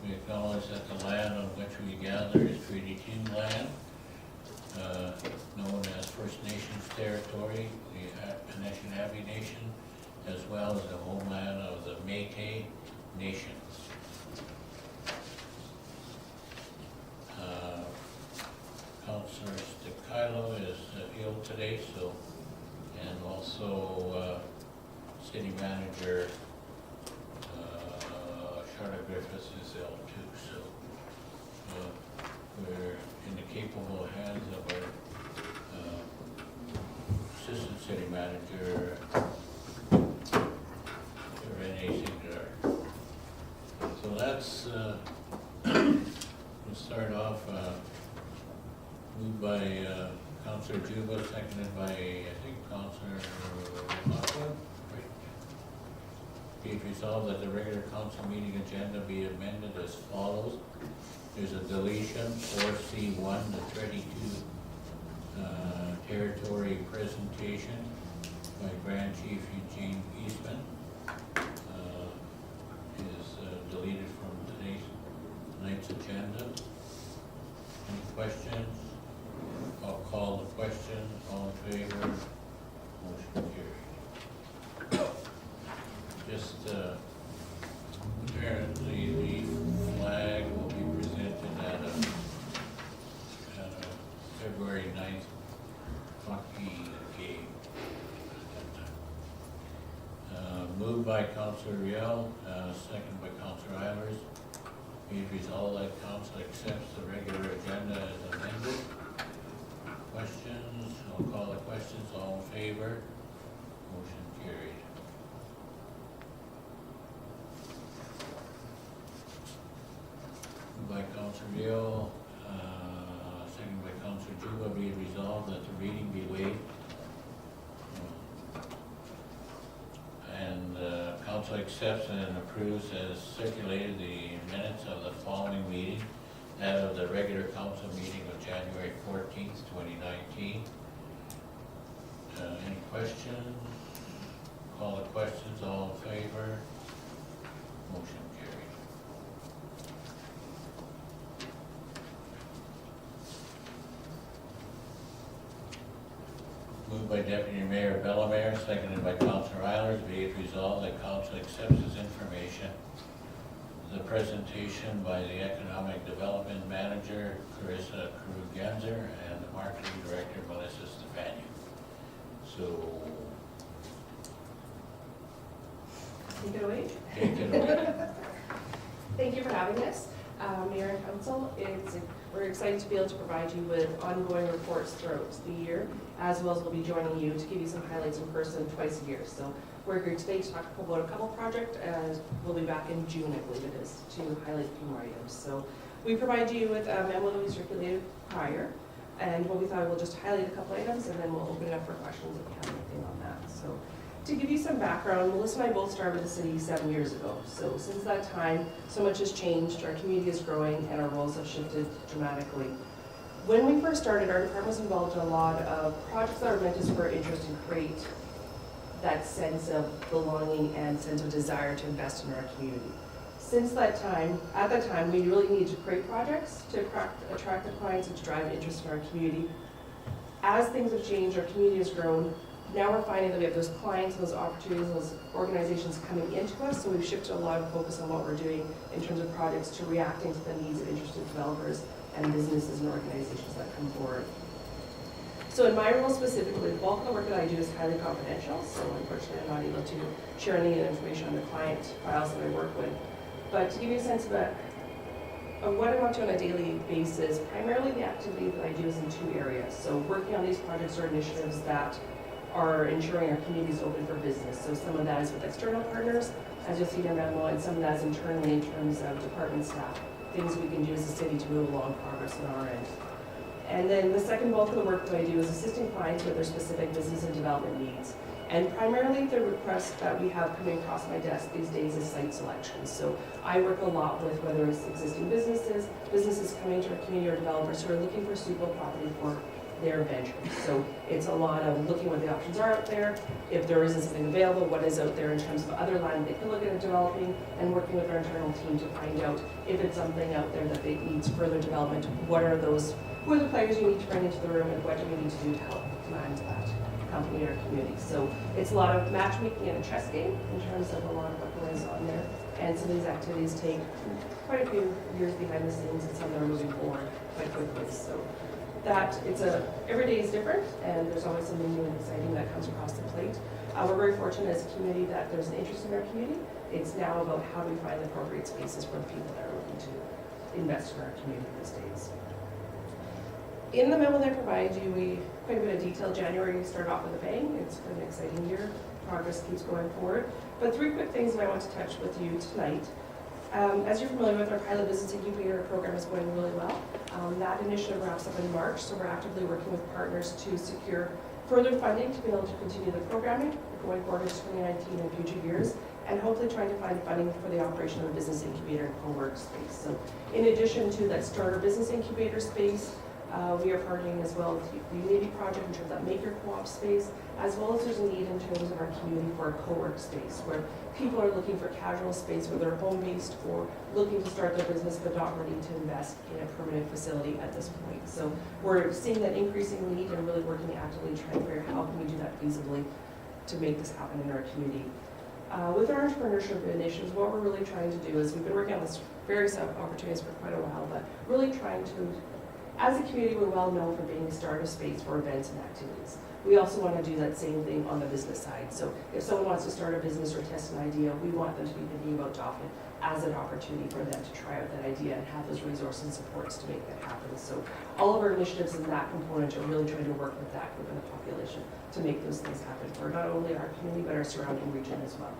We acknowledge that the land on which we gather is Treaty 2 land, known as First Nations territory, the Anishinaabe Nation, as well as the homeland of the Métis Nations. Councillor Stikilo is ill today, so, and also City Manager Charlotte Griffiths is ill too, so we're in the capable hands of our Assistant City Manager, Renee Sigler. So that's, we'll start off, moved by Councillor Juba, seconded by, I think, Councillor Lockwood. Be it resolved that the regular council meeting agenda be amended as follows. There's a deletion, 4C1, the 32 territory presentation by Grand Chief Eugene Eastman is deleted from tonight's agenda. Any questions? I'll call the question. All in favor? Motion carried. Just apparently the flag will be presented at a February 9th hockey game. Moved by Councillor Riel, second by Councillor Eilers. Be it resolved that council accepts the regular agenda as amended. Questions? I'll call the questions. All in favor? Motion carried. By Councillor Riel, second by Councillor Juba, be it resolved that the reading be waived. And council accepts and approves as circulated the minutes of the following meeting, that of the regular council meeting of January 14th, 2019. Any questions? Call the questions. All in favor? Motion carried. Moved by Deputy Mayor Bellemare, seconded by Councillor Eilers. Be it resolved that council accepts as information the presentation by the Economic Development Manager, Carissa Krugenzer, and the Marketing Director, Melissa Stefaniu. So, take it away. take it away. Thank you for having us, Mayor and Council. We're excited to be able to provide you with ongoing reports throughout the year, as well as we'll be joining you to give you some highlights in person twice a year. So we're here today to talk about a couple projects, and we'll be back in June, I believe it is, to highlight a few more items. So we provide you with a memo that we circulated prior, and what we thought we'll just highlight a couple items, and then we'll open it up for questions if you have anything on that. So to give you some background, Melissa and I both started with the city 7 years ago. So since that time, so much has changed, our community is growing, and our roles have shifted dramatically. When we first started, our department was involved in a lot of projects that were meant to spur interest and create that sense of belonging and sense of desire to invest in our community. Since that time, at that time, we really needed to create projects to attract the clients and to drive interest in our community. As things have changed, our community has grown. Now we're finding that we have those clients, those opportunities, those organizations coming into us, so we've shifted a lot of focus on what we're doing in terms of projects to reacting to the needs of interested developers and businesses and organizations that come forward. So in my role specifically, the bulk of the work that I do is highly confidential, so unfortunately I'm not able to share any information on the client files that I work with. But to give you a sense of what I'm up to on a daily basis, primarily the activity that I do is in two areas. So working on these projects or initiatives that are ensuring our community is open for business. So some of that is with external partners, as you'll see in our memo, and some of that is internally in terms of department staff, things we can do as a city to move along progress on our end. And then the second bulk of the work that I do is assisting clients with their specific business and development needs. And primarily the request that we have coming across my desk these days is site selection. So I work a lot with whether it's existing businesses coming to our community, or developers who are looking for suitable property for their venture. So it's a lot of looking what the options are out there. If there isn't something available, what is out there in terms of other land they can look at developing, and working with our internal team to find out if it's something out there that they needs further development. Who are the players you need to bring into the room, and what do we need to do to help land that company in our community? So it's a lot of matchmaking and a chess game in terms of a lot of what goes on there. And some of these activities take quite a few years behind the scenes, and some that are moving forward quite quickly. So every day is different, and there's always something new and exciting that comes across the plate. We're very fortunate as a community that there's an interest in our community. It's now about how do we find the appropriate spaces for the people that are looking to invest in our community these days. In the memo that I provided you, quite a bit of detail. January started off with a bang. It's been an exciting year. Progress keeps going forward. But 3 quick things that I want to touch with you tonight. As you're familiar with, our pilot business incubator program is going really well. That initiative wraps up in March, so we're actively working with partners to secure further funding to be able to continue the programming going forward into 2019 and future years, and hopefully trying to find funding for the operation of the business incubator and co-work space. So in addition to that starter business incubator space, we are partnering as well with the Unity project in terms of that maker co-op space, as well as there's a need in terms of our community for a co-work space where people are looking for casual space where they're home-based or looking to start their business but not ready to invest in a permanent facility at this point. So we're seeing that increasing need and really working actively trying to figure out how can we do that feasibly to make this happen in our community. With our entrepreneurship initiatives, what we're really trying to do is we've been working on this various opportunities for quite a while, but really trying to, as a community, we're well known for being a startup space for events and activities. We also want to do that same thing on the business side. So if someone wants to start a business or test an idea, we want them to be thinking about Dauphin as an opportunity for them to try out that idea and have those resources and supports to make that happen. So all of our initiatives in that component are really trying to work with that group in the population to make those things happen for not only our community but our surrounding region as well.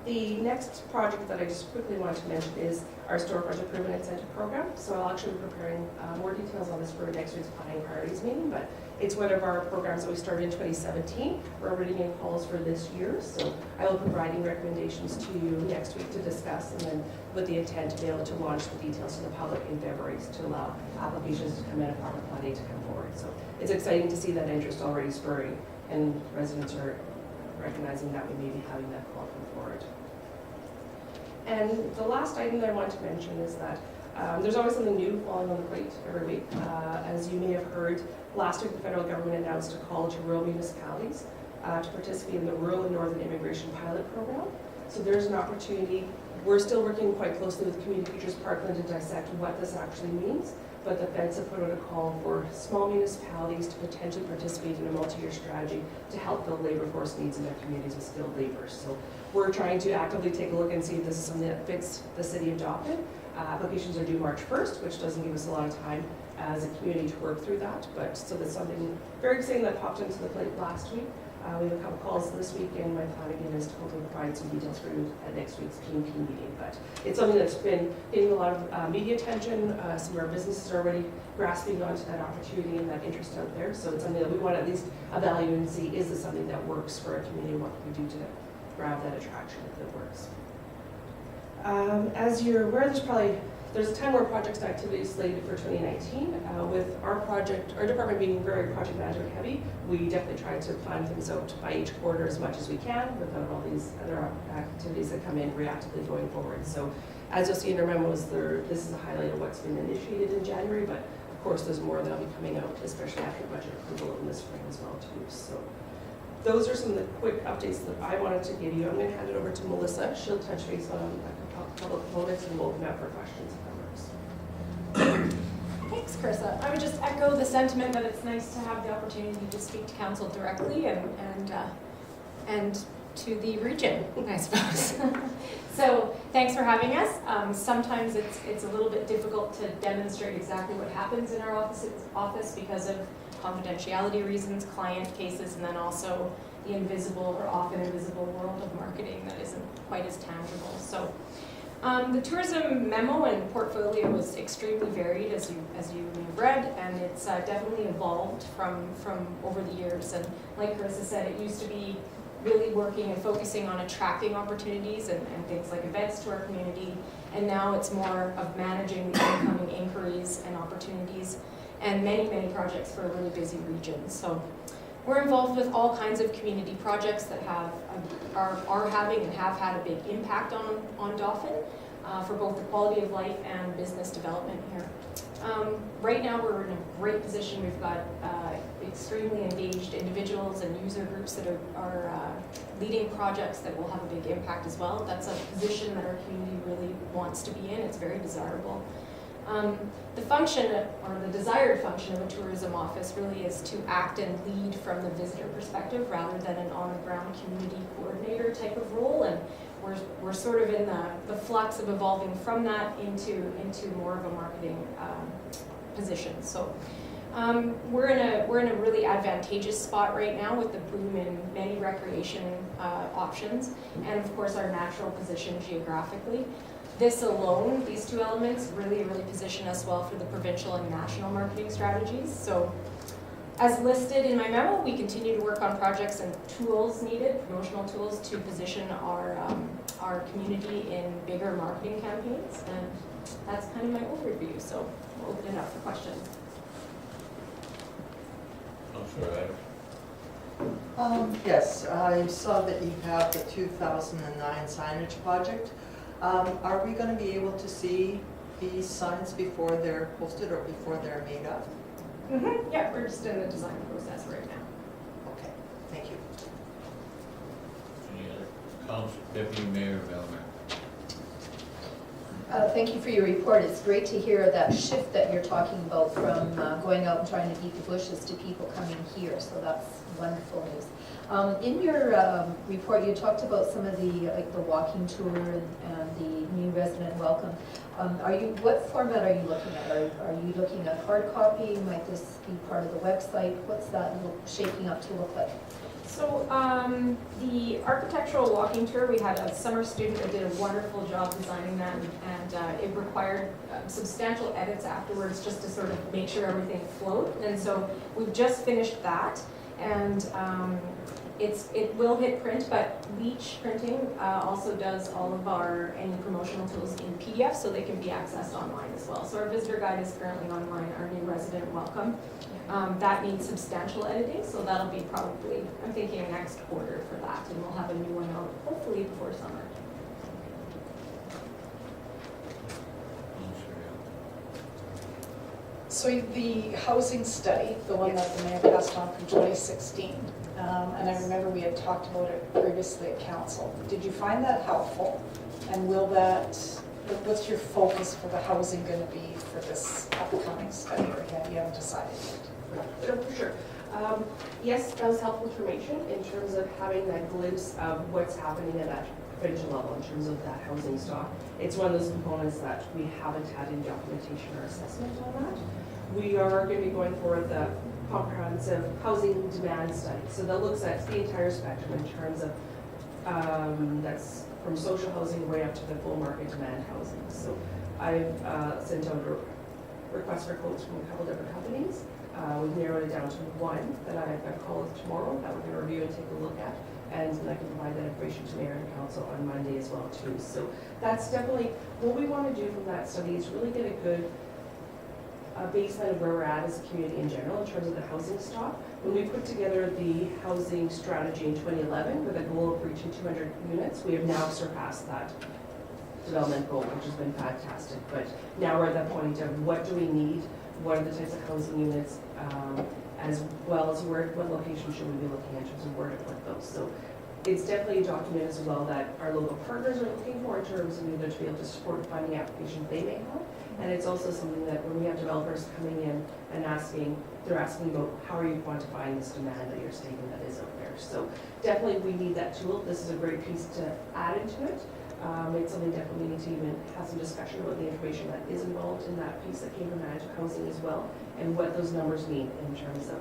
The next project that I just quickly want to mention is our Storefront Improvement Incentive Program. So I'll actually be preparing more details on this for next week's Planning Priorities meeting, but it's one of our programs that we started in 2017. We're already getting calls for this year, so I will be providing recommendations to you next week to discuss, and then with the intent to be able to launch the details to the public in February to allow applications to come in and proper funding to come forward. So it's exciting to see that interest already spurring, and residents are recognizing that we may be having that call come forward. And the last item that I want to mention is that there's always something new falling on the plate every week. As you may have heard, last week the federal government announced a call to rural municipalities to participate in the Rural and Northern Immigration Pilot Program. So there's an opportunity. We're still working quite closely with Community Futures Parkland to dissect what this actually means, but the feds have put out a call for small municipalities to potentially participate in a multi-year strategy to help fill labor force needs in their communities with skilled laborers. So we're trying to actively take a look and see if this is something that fits the city of Dauphin. Applications are due March 1st, which doesn't give us a lot of time as a community to work through that. But so that's something very exciting that popped into the plate last week. We have a couple calls this week, and my plan again is to hopefully provide some details for you at next week's PNP meeting. But it's something that's been getting a lot of media attention. Some of our businesses are already grasping onto that opportunity and that interest out there. So it's something that we want to at least evaluate and see, is this something that works for our community? What can we do to grab that attraction if it works? As you're aware, there's 10 more projects and activities slated for 2019. With our department being very project management heavy, we definitely try to plan things out by each quarter as much as we can without all these other activities that come in reactively going forward. So as you'll see in our memos, this is a highlight of what's been initiated in January, but of course there's more that'll be coming out, especially after budget approval in the spring as well too. So those are some of the quick updates that I wanted to give you. I'm going to hand it over to Melissa. She'll touch base on a couple of components and we'll open up for questions and comments. Thanks, Carissa. I would just echo the sentiment that it's nice to have the opportunity to speak to council directly and to the region, I suppose. So thanks for having us. Sometimes it's a little bit difficult to demonstrate exactly what happens in our office because of confidentiality reasons, client cases, and then also the invisible or often invisible world of marketing that isn't quite as tangible. So the tourism memo and portfolio is extremely varied, as you may have read, and it's definitely evolved from over the years. And like Carissa said, it used to be really working and focusing on attracting opportunities and things like events to our community, and now it's more of managing the incoming inquiries and opportunities and many, many projects for a really busy region. So we're involved with all kinds of community projects that are having and have had a big impact on Dauphin for both the quality of life and business development here. Right now we're in a great position. We've got extremely engaged individuals and user groups that are leading projects that will have a big impact as well. That's a position that our community really wants to be in. It's very desirable. The function, or the desired function of a tourism office really is to act and lead from the visitor perspective rather than an on-the-ground community coordinator type of role. And we're sort of in the flux of evolving from that into more of a marketing position. So we're in a really advantageous spot right now with the boom in many recreation options, and of course our natural position geographically. This alone, these two elements, really position us well for the provincial and national marketing strategies. So as listed in my memo, we continue to work on projects and tools needed, promotional tools to position our community in bigger marketing campaigns. And that's kind of my overview, so we'll open it up for questions. Councillor Ryder. Yes, I saw that you have the 2009 signage project. Are we going to be able to see these signs before they're posted or before they're made up? Mm-hmm. Yeah, we're just in the design process right now. Okay, thank you. Any other? Deputy Mayor Bellemare. Thank you for your report. It's great to hear that shift that you're talking about from going out and trying to beat the bushes to people coming here. So that's wonderful news. In your report, you talked about some of the walking tour and the new resident welcome. What format are you looking at? Are you looking at hard copy? Might this be part of the website? What's that shaping up to look like? So the architectural walking tour, we had a summer student that did a wonderful job designing that, and it required substantial edits afterwards just to sort of make sure everything flowed. And so we've just finished that, and it will hit print, but Leach Printing also does all of any promotional tools in PDF, so they can be accessed online as well. So our visitor guide is currently online, our new resident welcome. That needs substantial editing, so that'll be probably, I'm thinking next quarter for that, and we'll have a new one out hopefully before summer. Councillor So the housing study, the one that the mayor passed on from 2016, and I remember we had talked about it previously at council. Did you find that helpful? And what's your focus for the housing going to be for this upcoming study, or you haven't decided yet? Sure, for sure. Yes, that was helpful information in terms of having that glimpse of what's happening at that provincial level in terms of that housing stock. It's one of those components that we haven't had in documentation or assessment on that. We are going to be going forward with a comprehensive housing demand study. So that looks at the entire spectrum in terms of that's from social housing right up to the full market demand housing. So I've sent out a request for quotes from a couple different companies. We've narrowed it down to one that I've got a call with tomorrow that we're going to review and take a look at. And then I can provide that information to Mayor and Council on Monday as well too. So that's definitely what we want to do from that study is really get a good baseline of where we're at as a community in general in terms of the housing stock. When we put together the housing strategy in 2011 with a goal of reaching 200 units, we have now surpassed that development goal, which has been fantastic. But now we're at that point of what do we need, what are the types of housing units, as well as what location should we be looking at in terms of where to put those. So it's definitely a document as well that our local partners are looking for in terms of either to be able to support funding applications they may have. And it's also something that when we have developers coming in and they're asking about how are you quantifying this demand that you're stating that is out there. So definitely we need that tool. This is a great piece to add into it. It's something definitely we need to even have some discussion about the information that is involved in that piece that came from managed housing as well, and what those numbers mean in terms of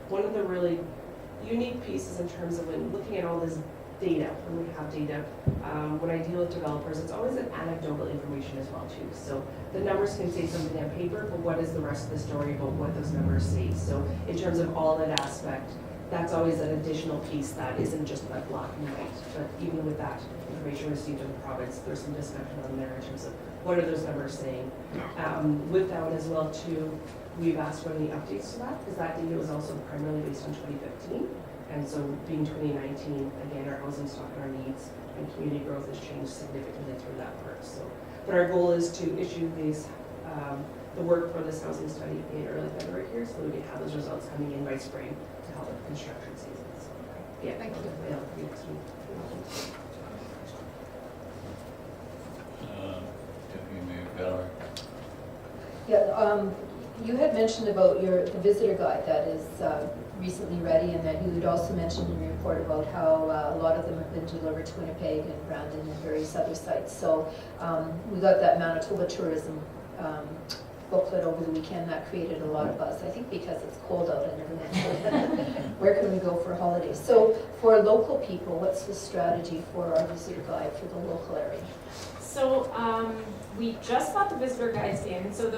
one of the really unique pieces in terms of when looking at all this data, when we have data, when I deal with developers, it's always an anecdotal information as well too. So the numbers can say something on paper, but what is the rest of the story about what those numbers say? So in terms of all that aspect, that's always an additional piece that isn't just like black and white. But even with that information received in the province, there's some discussion on there in terms of what are those numbers saying? With that one as well too, we've asked for any updates to that, because that data was also primarily based on 2015. And so being 2019, again, our housing stock and our needs and community growth has changed significantly through that part. So, but our goal is to issue these, the work for this housing study in early February here, so we can have those results coming in by spring to help with construction seasons. Yeah, Thank you. Yeah, next week. Deputy Mayor Beller. Yeah, you had mentioned about the visitor guide that is recently ready, and that you had also mentioned in your report about how a lot of them have been delivered to Winnipeg and Brandon and various other sites. So we got that Manitoba tourism booklet over the weekend that created a lot of buzz. I think because it's cold out and everyone, where can we go for holidays? So for local people, what's the strategy for our visitor guide for the local area? So we just got the visitor guides in. So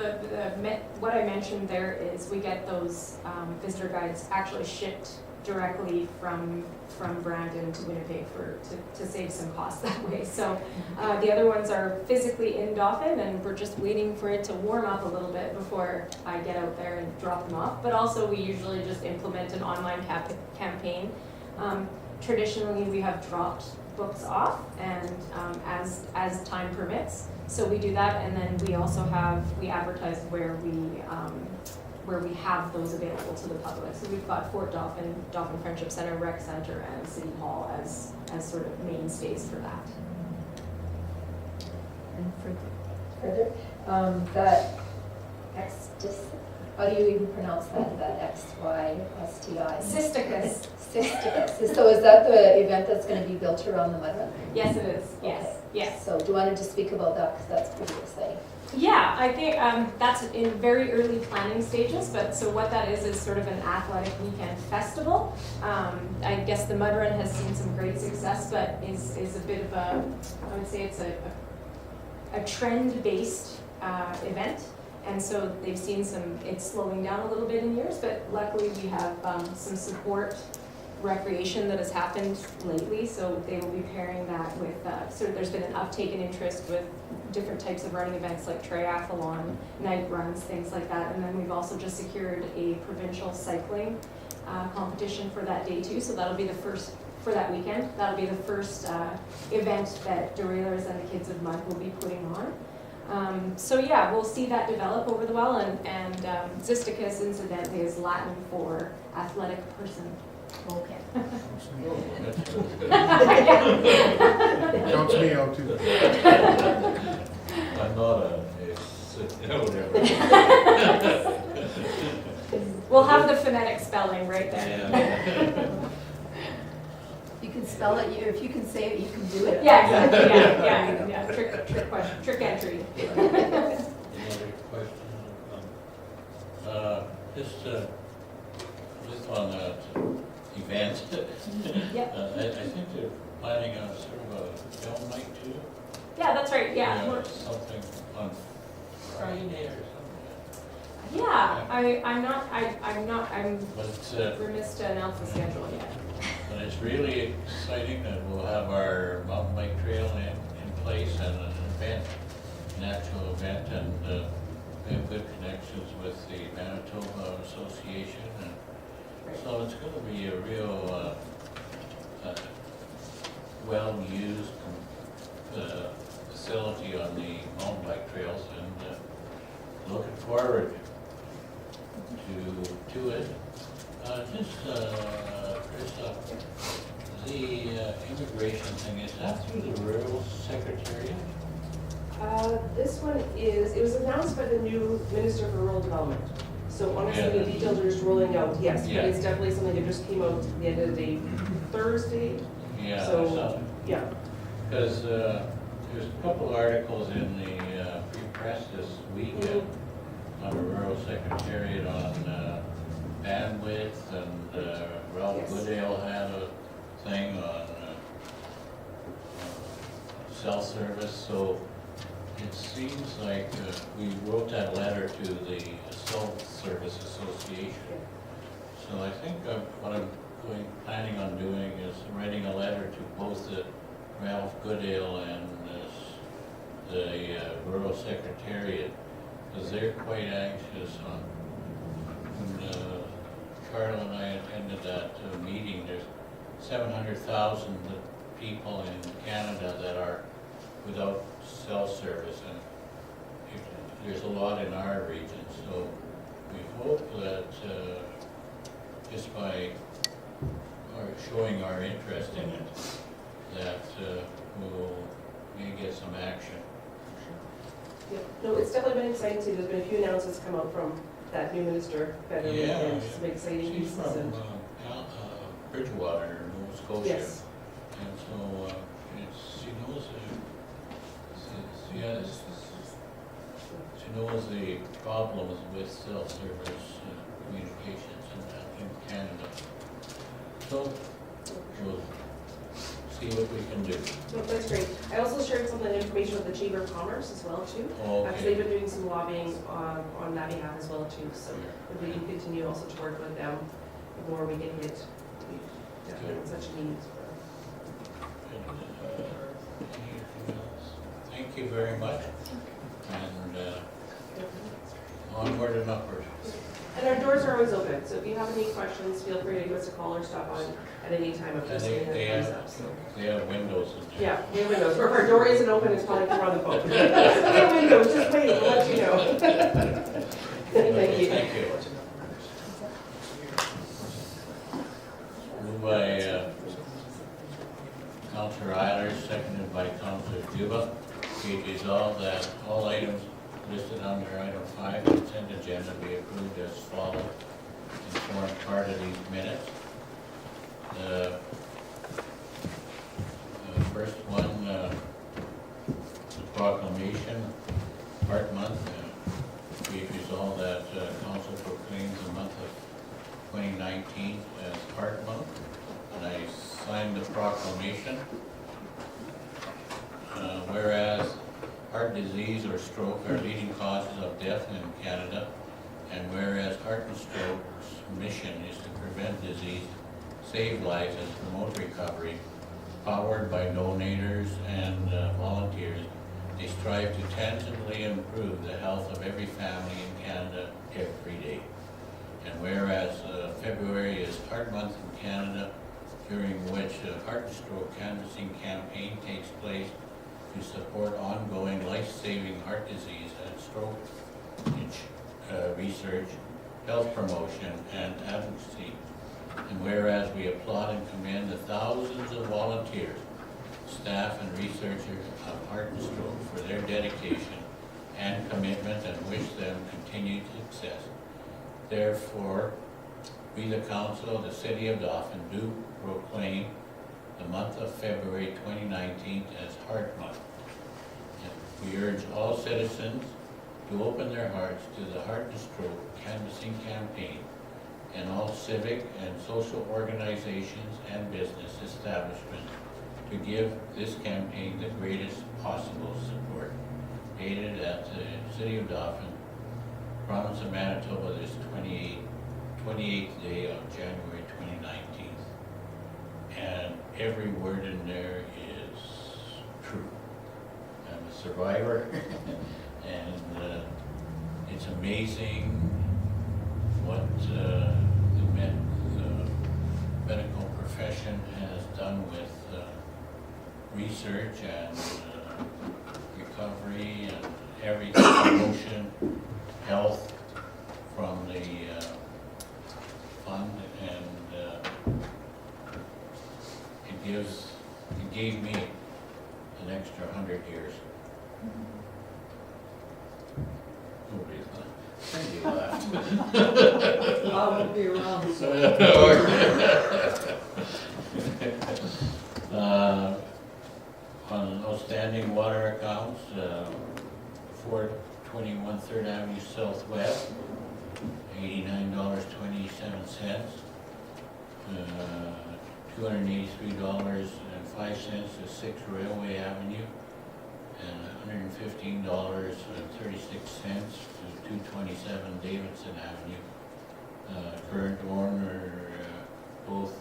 what I mentioned there is we get those visitor guides actually shipped directly from Brandon to Winnipeg to save some costs that way. So the other ones are physically in Dauphin, and we're just waiting for it to warm up a little bit before I get out there and drop them off. But also we usually just implement an online campaign. Traditionally we have dropped books off, and as time permits. So we do that, and then we also we advertise where we have those available to the public. So we've got Fort Dauphin, Dauphin Friendship Center, Rec Center, and City Hall as sort of mainstays for that. And further, that how do you even pronounce that XYSTI? Cysticus. Cysticus. So is that the event that's going to be built around the mud run? Yes, it is. Yes, Okay. yes. So do you want to just speak about that, because that's pretty exciting? Yeah, I think that's in very early planning stages, but so what that is sort of an athletic weekend festival. I guess the mud run has seen some great success, but is a bit of I would say it's a trend-based event. And so they've seen it's slowing down a little bit in years, but luckily we have some support recreation that has happened lately, so they will be pairing that with, sort of there's been an uptake in interest with different types of running events like triathlon, night runs, things like that. And then we've also just secured a provincial cycling competition for that day too, so that'll be the first, for that weekend, that'll be the first event that Derailers and the Kids of Mud will be putting on. So yeah, we'll see that develop over the while, and Cysticus incidentally is Latin for athletic person. Okay. Counts me out too. I'm not whatever. We'll have the phonetic spelling right there. Yeah. You can spell it, if you can say it, you can do it. Yeah, exactly, yeah. Trick question, trick entry. Any other questions? Just on that event. Yep. I think they're planning on sort of a film night too. Yeah, that's right, yeah. Something on Friday or something. Yeah, I'm But it's, remiss to announce the schedule yet. but it's really exciting that we'll have our mountain bike trail in place and an event, natural event, and we have good connections with the Manitoba Association, and so it's going to be a real well-used facility on the mountain bike trails, and looking forward to it. Krista, the immigration thing, is that through the Rural Secretariat? This one it was announced by the new Minister for Rural Development. So honestly, Yeah. the details are just rolling out, yes, but Yeah. it's definitely something that just came out at the end of the day, Thursday. Yeah, So, yeah. because there's a couple articles in the Free Press this weekend on the Rural Secretariat on bandwidth, and Ralph Yes. Goodale had a thing on cell service, so it seems like we wrote that letter to the Cell Service Association. So I think what I'm planning on doing is writing a letter to both the Ralph Goodale and the rural secretariat, because they're quite anxious on, when Carl and I attended that meeting, there's 700,000 people in Canada that are without cell service, and there's a lot in our region, so we hope that just by showing our interest in it, that we'll may get some action. Yeah, no, it's definitely been exciting to see. There's been a few announcements come out from that new minister, federally, Yeah, and yeah. some exciting She's pieces. from And Bridgewater, Nova Scotia. yes, And so she knows she knows the problems with cell service communications in Canada. So we'll see what we can do. no, that's great. I also shared some of the information with the Chamber of Commerce as well too. Because they've Okay. been doing some lobbying on that behalf as well too. So if we can continue also to work with them, the more we can hit, we definitely have such a need. Anything else? Thank you very much. And onward and upward. And our doors are always open, so if you have any questions, feel free to give us a call or stop on at any time if there's And anything they that comes have- up. So. They have windows in there. Yeah, we have windows. Or if our door isn't open, it's probably from on the phone. We have windows, just wait, we'll let you know. Thank you. Thank you. Moved by Councillor Eilers, seconded by Councillor Juba. Be it resolved that all items listed under item 5 consent agenda be approved as follows and form part of these minutes. The first one, the proclamation, Heart Month. Be it resolved that council proclaims the month of 2019 as Heart Month, and I signed the proclamation. Whereas heart disease or stroke are leading causes of death in Canada, and whereas Heart and Stroke's mission is to prevent disease, save lives, and promote recovery, powered by donors and volunteers, they strive to tangibly improve the health of every family in Canada every day. And whereas February is Heart Month in Canada, during which a Heart and Stroke canvassing campaign takes place to support ongoing life-saving heart disease and stroke research, health promotion, and advocacy. And whereas we applaud and commend the thousands of volunteers, staff, and researchers of Heart and Stroke for their dedication and commitment, and wish them continued success. Therefore, we, the Council of the City of Dauphin, do proclaim the month of February 2019 as Heart Month. And we urge all citizens to open their hearts to the Heart and Stroke canvassing campaign, and all civic and social organizations and business establishments to give this campaign the greatest possible support. Dated at the City of Dauphin, Province of Manitoba, this 28th day of January 2019. And every word in there is true. I'm a survivor, and it's amazing what the medical profession has done with research and recovery and everything, promotion, health from the fund, and it gave me an extra 100 years. Nobody's laughing. You laughed. I won't be around, so. On outstanding water accounts, 421 3rd Avenue Southwest, $89.27. $283.05 to 6 Railway Avenue, and $115.36 to 227 Davidson Avenue. Current owner, both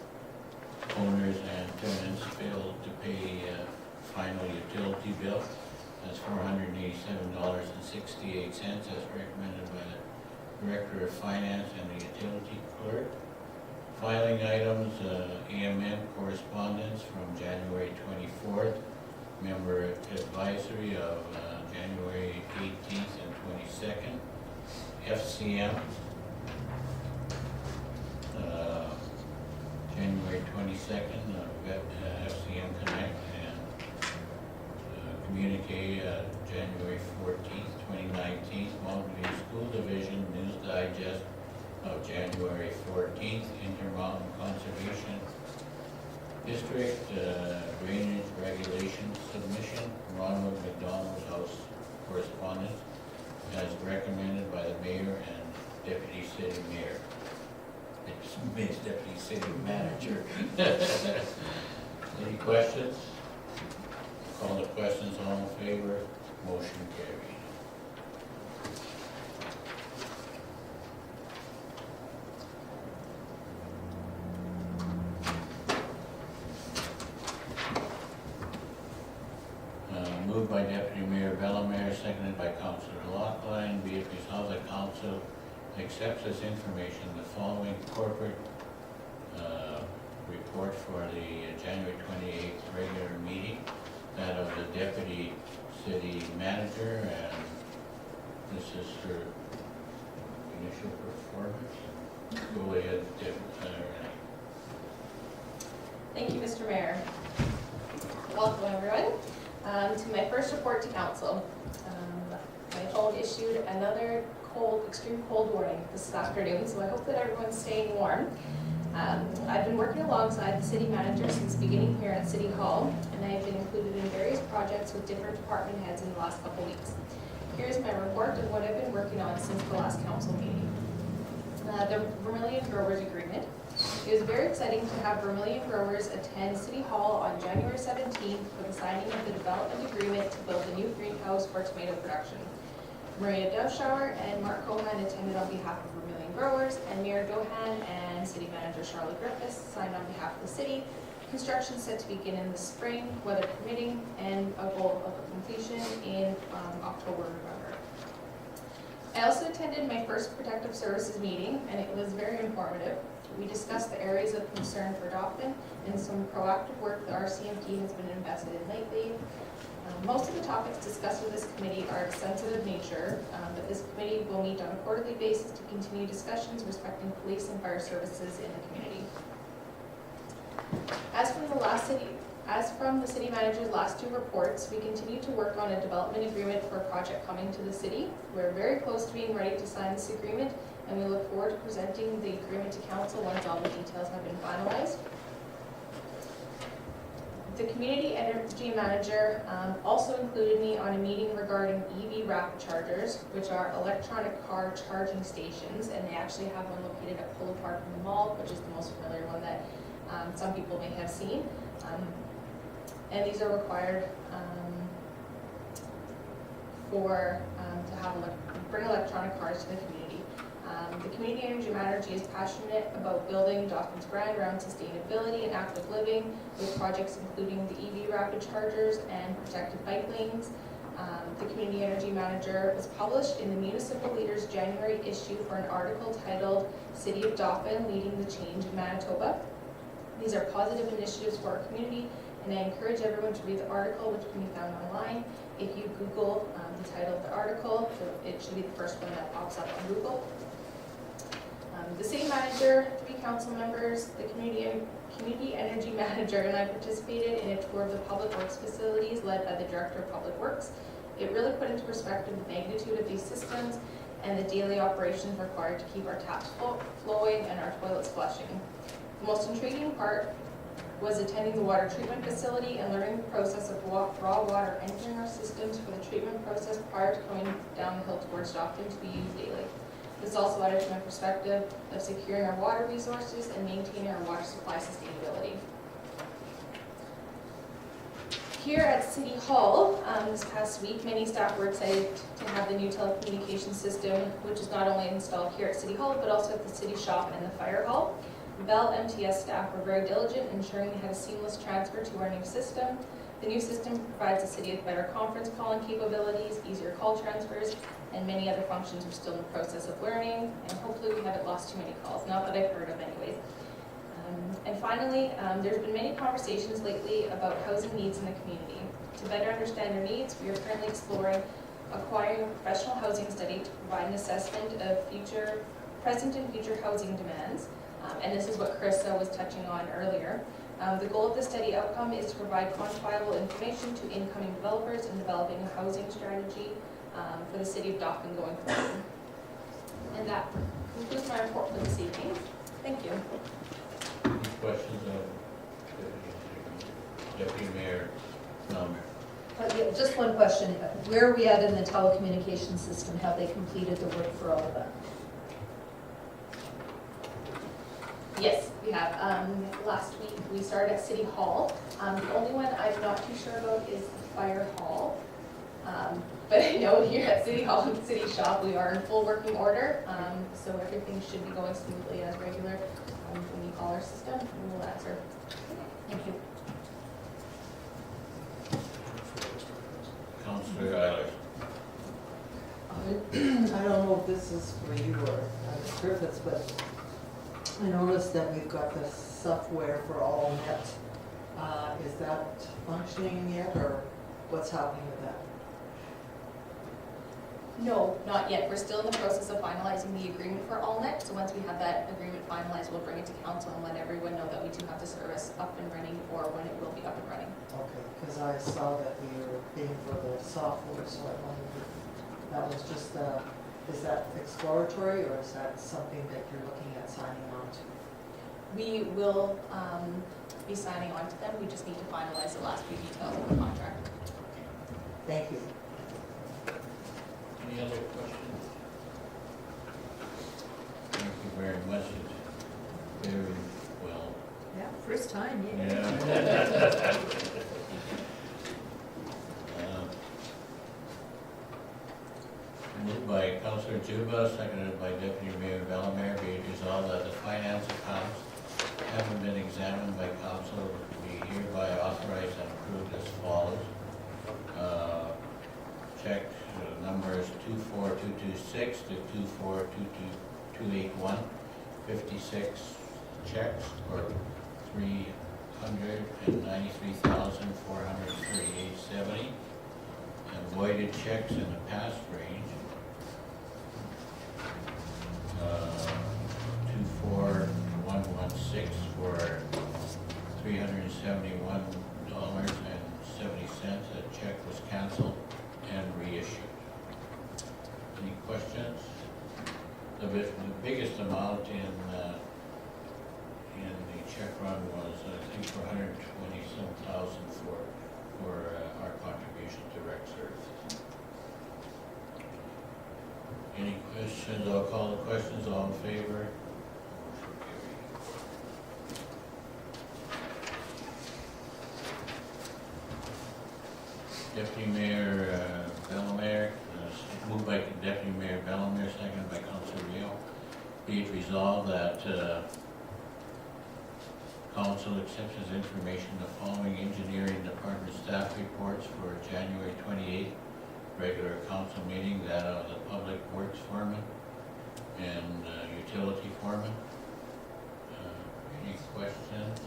owners and tenants failed to pay final utility bill. That's $487.68 as recommended by the Director of Finance and the Utility Clerk. Filing items, AMN correspondence from January 24th, member advisory of January 18th and 22nd, FCM, January 22nd, FCM Connect, and communique January 14th, 2019, Mountain View School Division News Digest of January 14th, Intermountain Conservation District Drainage Regulation Submission, Ronald McDonald House Correspondence, as recommended by the Mayor and Deputy City Mayor. It's Deputy City Manager. Any questions? Call the questions, all in favor, motion carried. Moved by Deputy Mayor Bellemare, seconded by Councillor Loughlin. Be it resolved that Council accepts as information the following corporate report for the January 28th regular meeting, that of the Deputy City Manager, and this is her initial performance. Go ahead, Renee. Thank you, Mr. Mayor. Welcome, everyone, to my first report to council. My phone issued another extreme cold warning this afternoon, so I hope that everyone's staying warm. I've been working alongside the city manager since beginning here at City Hall, and I have been included in various projects with different department heads in the last couple weeks. Here's my report of what I've been working on since the last council meeting. The Vermilion Growers Agreement. It was very exciting to have Vermilion Growers attend City Hall on January 17th for the signing of the development agreement to build a new greenhouse for tomato production. Maria Dauphin and Mark Cohan attended on behalf of Vermilion Growers, and Mayor Dauphin and City Manager Charlotte Griffiths signed on behalf of the city. Construction is set to begin in the spring, weather permitting, and a goal of completion in October, November. I also attended my first Protective Services meeting, and it was very informative. We discussed the areas of concern for Dauphin and some proactive work the RCMP has been invested in lately. Most of the topics discussed with this committee are of sensitive nature, but this committee will meet on a quarterly basis to continue discussions respecting police and fire services in the community. As from the city manager's last two reports, we continue to work on a development agreement for a project coming to the city. We're very close to being ready to sign this agreement, and we look forward to presenting the agreement to council once all the details have been finalized. The community energy manager also included me on a meeting regarding EV rapid chargers, which are electronic car charging stations, and they actually have one located at Polo Park in the mall, which is the most familiar one that some people may have seen. And these are required to bring electronic cars to the community. The community energy manager is passionate about building Dauphin's brand around sustainability and active living, with projects including the EV rapid chargers and protected bike lanes. The community energy manager was published in the Municipal Leaders January issue for an article titled "City of Dauphin Leading the Change in Manitoba." These are positive initiatives for our community, and I encourage everyone to read the article, which can be found online. If you Google the title of the article, it should be the first one that pops up on Google. The city manager, 3 council members, the community energy manager, and I participated in a tour of the public works facilities led by the director of public works. It really put into perspective the magnitude of these systems and the daily operations required to keep our taps flowing and our toilets flushing. The most intriguing part was attending the water treatment facility and learning the process of raw water entering our systems for the treatment process prior to coming down the hill towards Dauphin to be used daily. This also added to my perspective of securing our water resources and maintaining our water supply sustainability. Here at City Hall this past week, many staff were excited to have the new telecommunications system, which is not only installed here at City Hall, but also at the city shop and the fire hall. Bell MTS staff were very diligent, ensuring we had a seamless transfer to our new system. The new system provides the city with better conference calling capabilities, easier call transfers, and many other functions are still in the process of learning, and hopefully we haven't lost too many calls, not that I've heard of anyways. And finally, there's been many conversations lately about housing needs in the community. To better understand your needs, we are currently exploring acquiring a professional housing study to provide an assessment of present and future housing demands. And this is what Carissa was touching on earlier. The goal of the study outcome is to provide quantifiable information to incoming developers in developing a housing strategy for the city of Dauphin going forward. And that concludes my report for this evening. Thank you. Any questions of Deputy Mayor Melmer? Yeah, just one question. Where are we at in the telecommunications system? Have they completed the work for all of that? Yes, we have. Last week, we started at City Hall. The only one I'm not too sure about is the Fire Hall. But I know here at City Hall and City Shop, we are in full working order. So everything should be going smoothly as regular. When you call our system, we will answer. Thank you. Councillor Eilers. I don't know if this is for you or Griffiths, but I noticed that we've got this software for AllNet. Is that functioning yet, or what's happening with that? No, not yet. We're still in the process of finalizing the agreement for AllNet. So once we have that agreement finalized, we'll bring it to council and let everyone know that we do have the service up and running, or when it will be up and running. Okay, because I saw that we were paying for the software, so I wondered if that was just, is that exploratory, or is that something that you're looking at signing on to? We will be signing on to them. We just need to finalize the last few details of the contract. Thank you. Any other questions? Thank you very much. It's very well. Yeah, first time, Yeah. Moved by Councillor Juba, seconded by Deputy Mayor Bellemare, be it resolved that the finance accounts having been examined by council be hereby authorized and approved as follows. Check numbers 24226 to 2422281, 56 checks for $393,438.70, and voided checks in the past range. 24116 for $371.70. A check was canceled and reissued. Any questions? The biggest amount in the check run was, I think, for $120,000 for our contribution to rec services. Any questions? I'll call the questions. All in favor? Deputy Mayor Bellemare, moved by Deputy Mayor Bellemare, seconded by Councillor Rio. Be it resolved that council accepts as information the following engineering department staff reports for January 28th regular council meeting, that of the public works foreman and utility foreman. Any questions?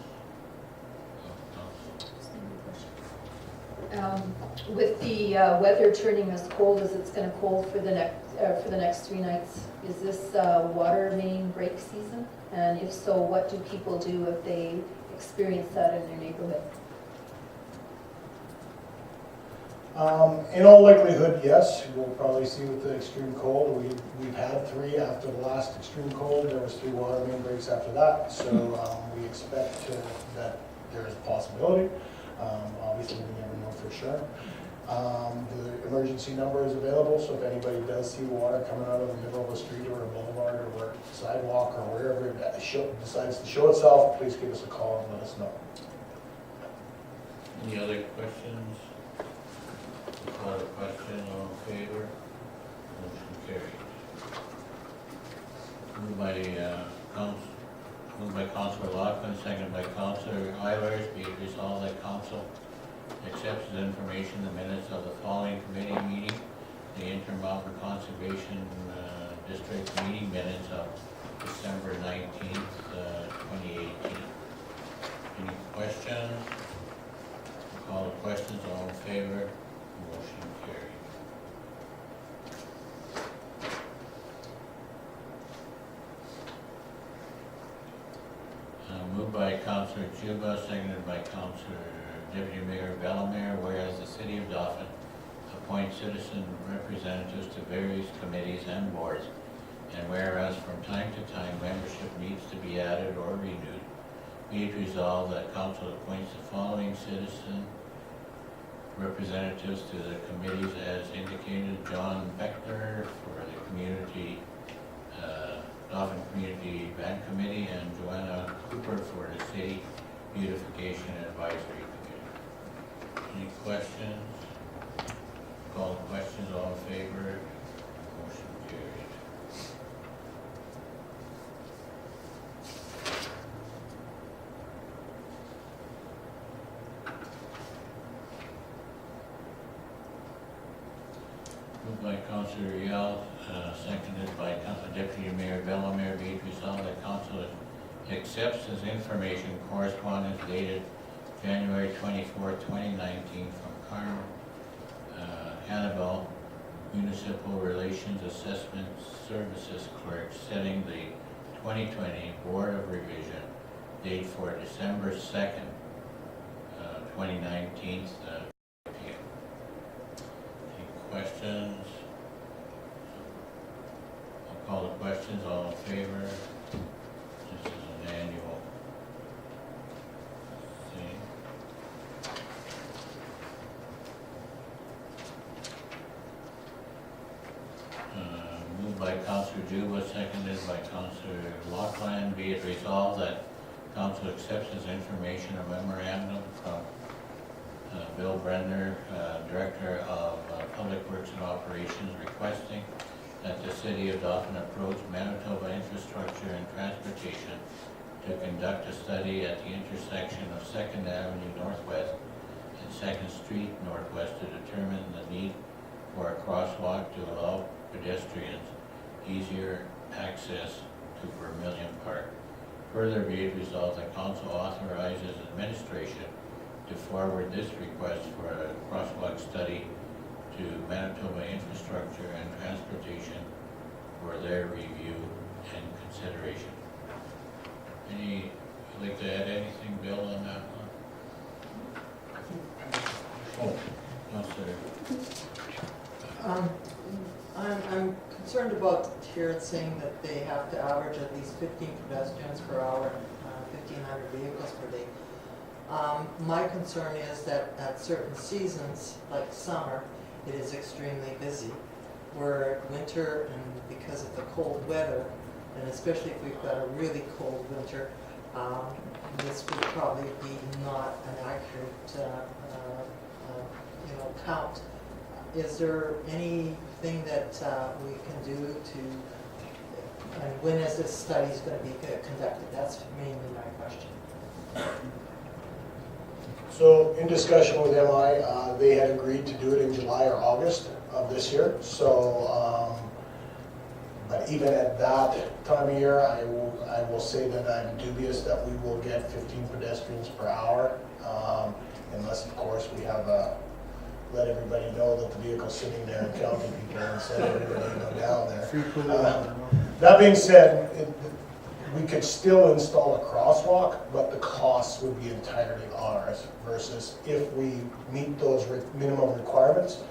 With the weather turning as cold as it's going to cold for the next 3 nights, is this water main break season? And if so, what do people do if they experience that in their neighborhood? In all likelihood, yes. We'll probably see with the extreme cold. We've had 3 after the last extreme cold. There was 3 water main breaks after that. So we expect that there is a possibility. Obviously, we never know for sure. The emergency number is available, so if anybody does see water coming out of the middle of a street or a boulevard or a sidewalk or wherever it decides to show itself, please give us a call and let us know. Any other questions? Call the question, all in favor? Motion carried. Moved by Councillor Loughlin, seconded by Councillor Eilers, be it resolved that council accepts as information the minutes of the following committee meeting, the Intermountain Conservation District meeting minutes of December 19th, 2018. Any questions? Call the questions, all in favor, motion carried. Moved by Councillor Juba, seconded by Councillor Deputy Mayor Bellemare, whereas the City of Dauphin appoints citizen representatives to various committees and boards, and whereas from time to time membership needs to be added or renewed, be it resolved that Council appoints the following citizen representatives to the committees as indicated: John Beckler for the Dauphin Community Event Committee, and Joanna Cooper for the City Beautification Advisory Committee. Any questions? Call the questions, all in favor, motion carried. Moved by Councillor Riel, seconded by Deputy Mayor Bellemare, be it resolved that Council accepts as information correspondence dated January 24, 2019 from Carmen Hannibal, Municipal Relations Assessment Services Clerk, setting the 2020 Board of Revision date for December 2nd, 2019, p.m. Any questions? I'll call the questions, all in favor? This is an annual thing. Moved by Councillor Juba, seconded by Councillor Loughlin, be it resolved that Council accepts as information a memorandum from Bill Brenner, Director of Public Works and Operations, requesting that the City of Dauphin approach Manitoba Infrastructure and Transportation to conduct a study at the intersection of 2nd Avenue Northwest and 2nd Street Northwest to determine the need for a crosswalk to allow pedestrians easier access to Vermilion Park. Further, be it resolved that Council authorizes administration to forward this request for a crosswalk study to Manitoba Infrastructure and Transportation for their review and consideration. Any, would like to add anything, Bill, on that one? Oh, no, sir. I'm concerned about here it's saying that they have to average at least 15 pedestrians per hour and 1,500 vehicles per day. My concern is that at certain seasons, like summer, it is extremely busy. Where winter, and because of the cold weather, and especially if we've got a really cold winter, this would probably be not an accurate count. Is there anything that we can do to, and when is this study going to be conducted? That's mainly my question. So in discussion with MI, they had agreed to do it in July or August of this year. So, but even at that time of year, I will say that I'm dubious that we will get 15 pedestrians per hour, unless of course we have let everybody know that the vehicle's sitting there and counting people and send everybody to go down there. That being said, we could still install a crosswalk, but the costs would be entirely ours versus if we meet those minimum requirements,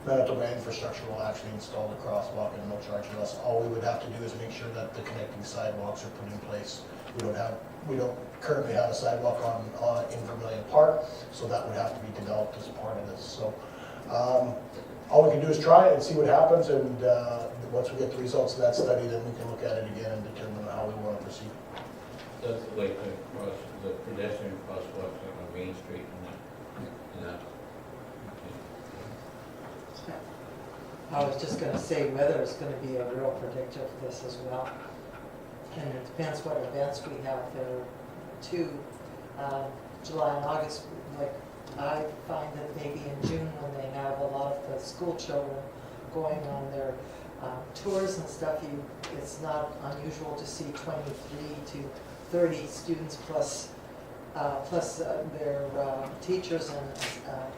Manitoba Infrastructure will actually install the crosswalk and no charge to us. All we would have to do is make sure that the connecting sidewalks are put in place. We don't currently have a sidewalk in Vermilion Park, so that would have to be developed as part of this. So all we can do is try it and see what happens, and once we get the results of that study, then we can look at it again and determine how we want to proceed. That's like the pedestrian crosswalks on Main Street and that. I was just going to say weather is going to be a real predictor of this as well. And it depends what events we have there too. July and August, like I find that maybe in June, when they have a lot of the school children going on their tours and stuff, it's not unusual to see 23 to 30 students plus their teachers and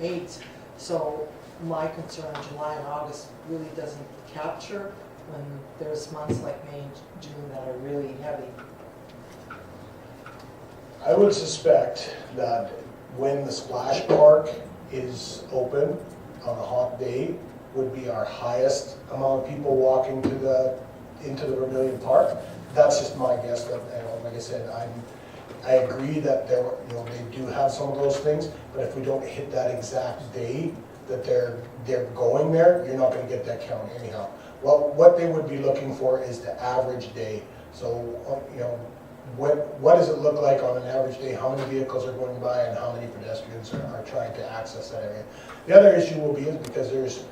aides. So my concern in July and August really doesn't capture when there's months like May and June that are really heavy. I would suspect that when the splash park is open on a hot day would be our highest amount of people walking into the Vermilion Park. That's just my guess, but like I said, I agree that they do have some of those things, but if we don't hit that exact day that they're going there, you're not gonna get that count anyhow. Well, what they would be looking for is the average day. So, what does it look like on an average day? How many vehicles are going by and how many pedestrians are trying to access that area? The other issue will be is because there's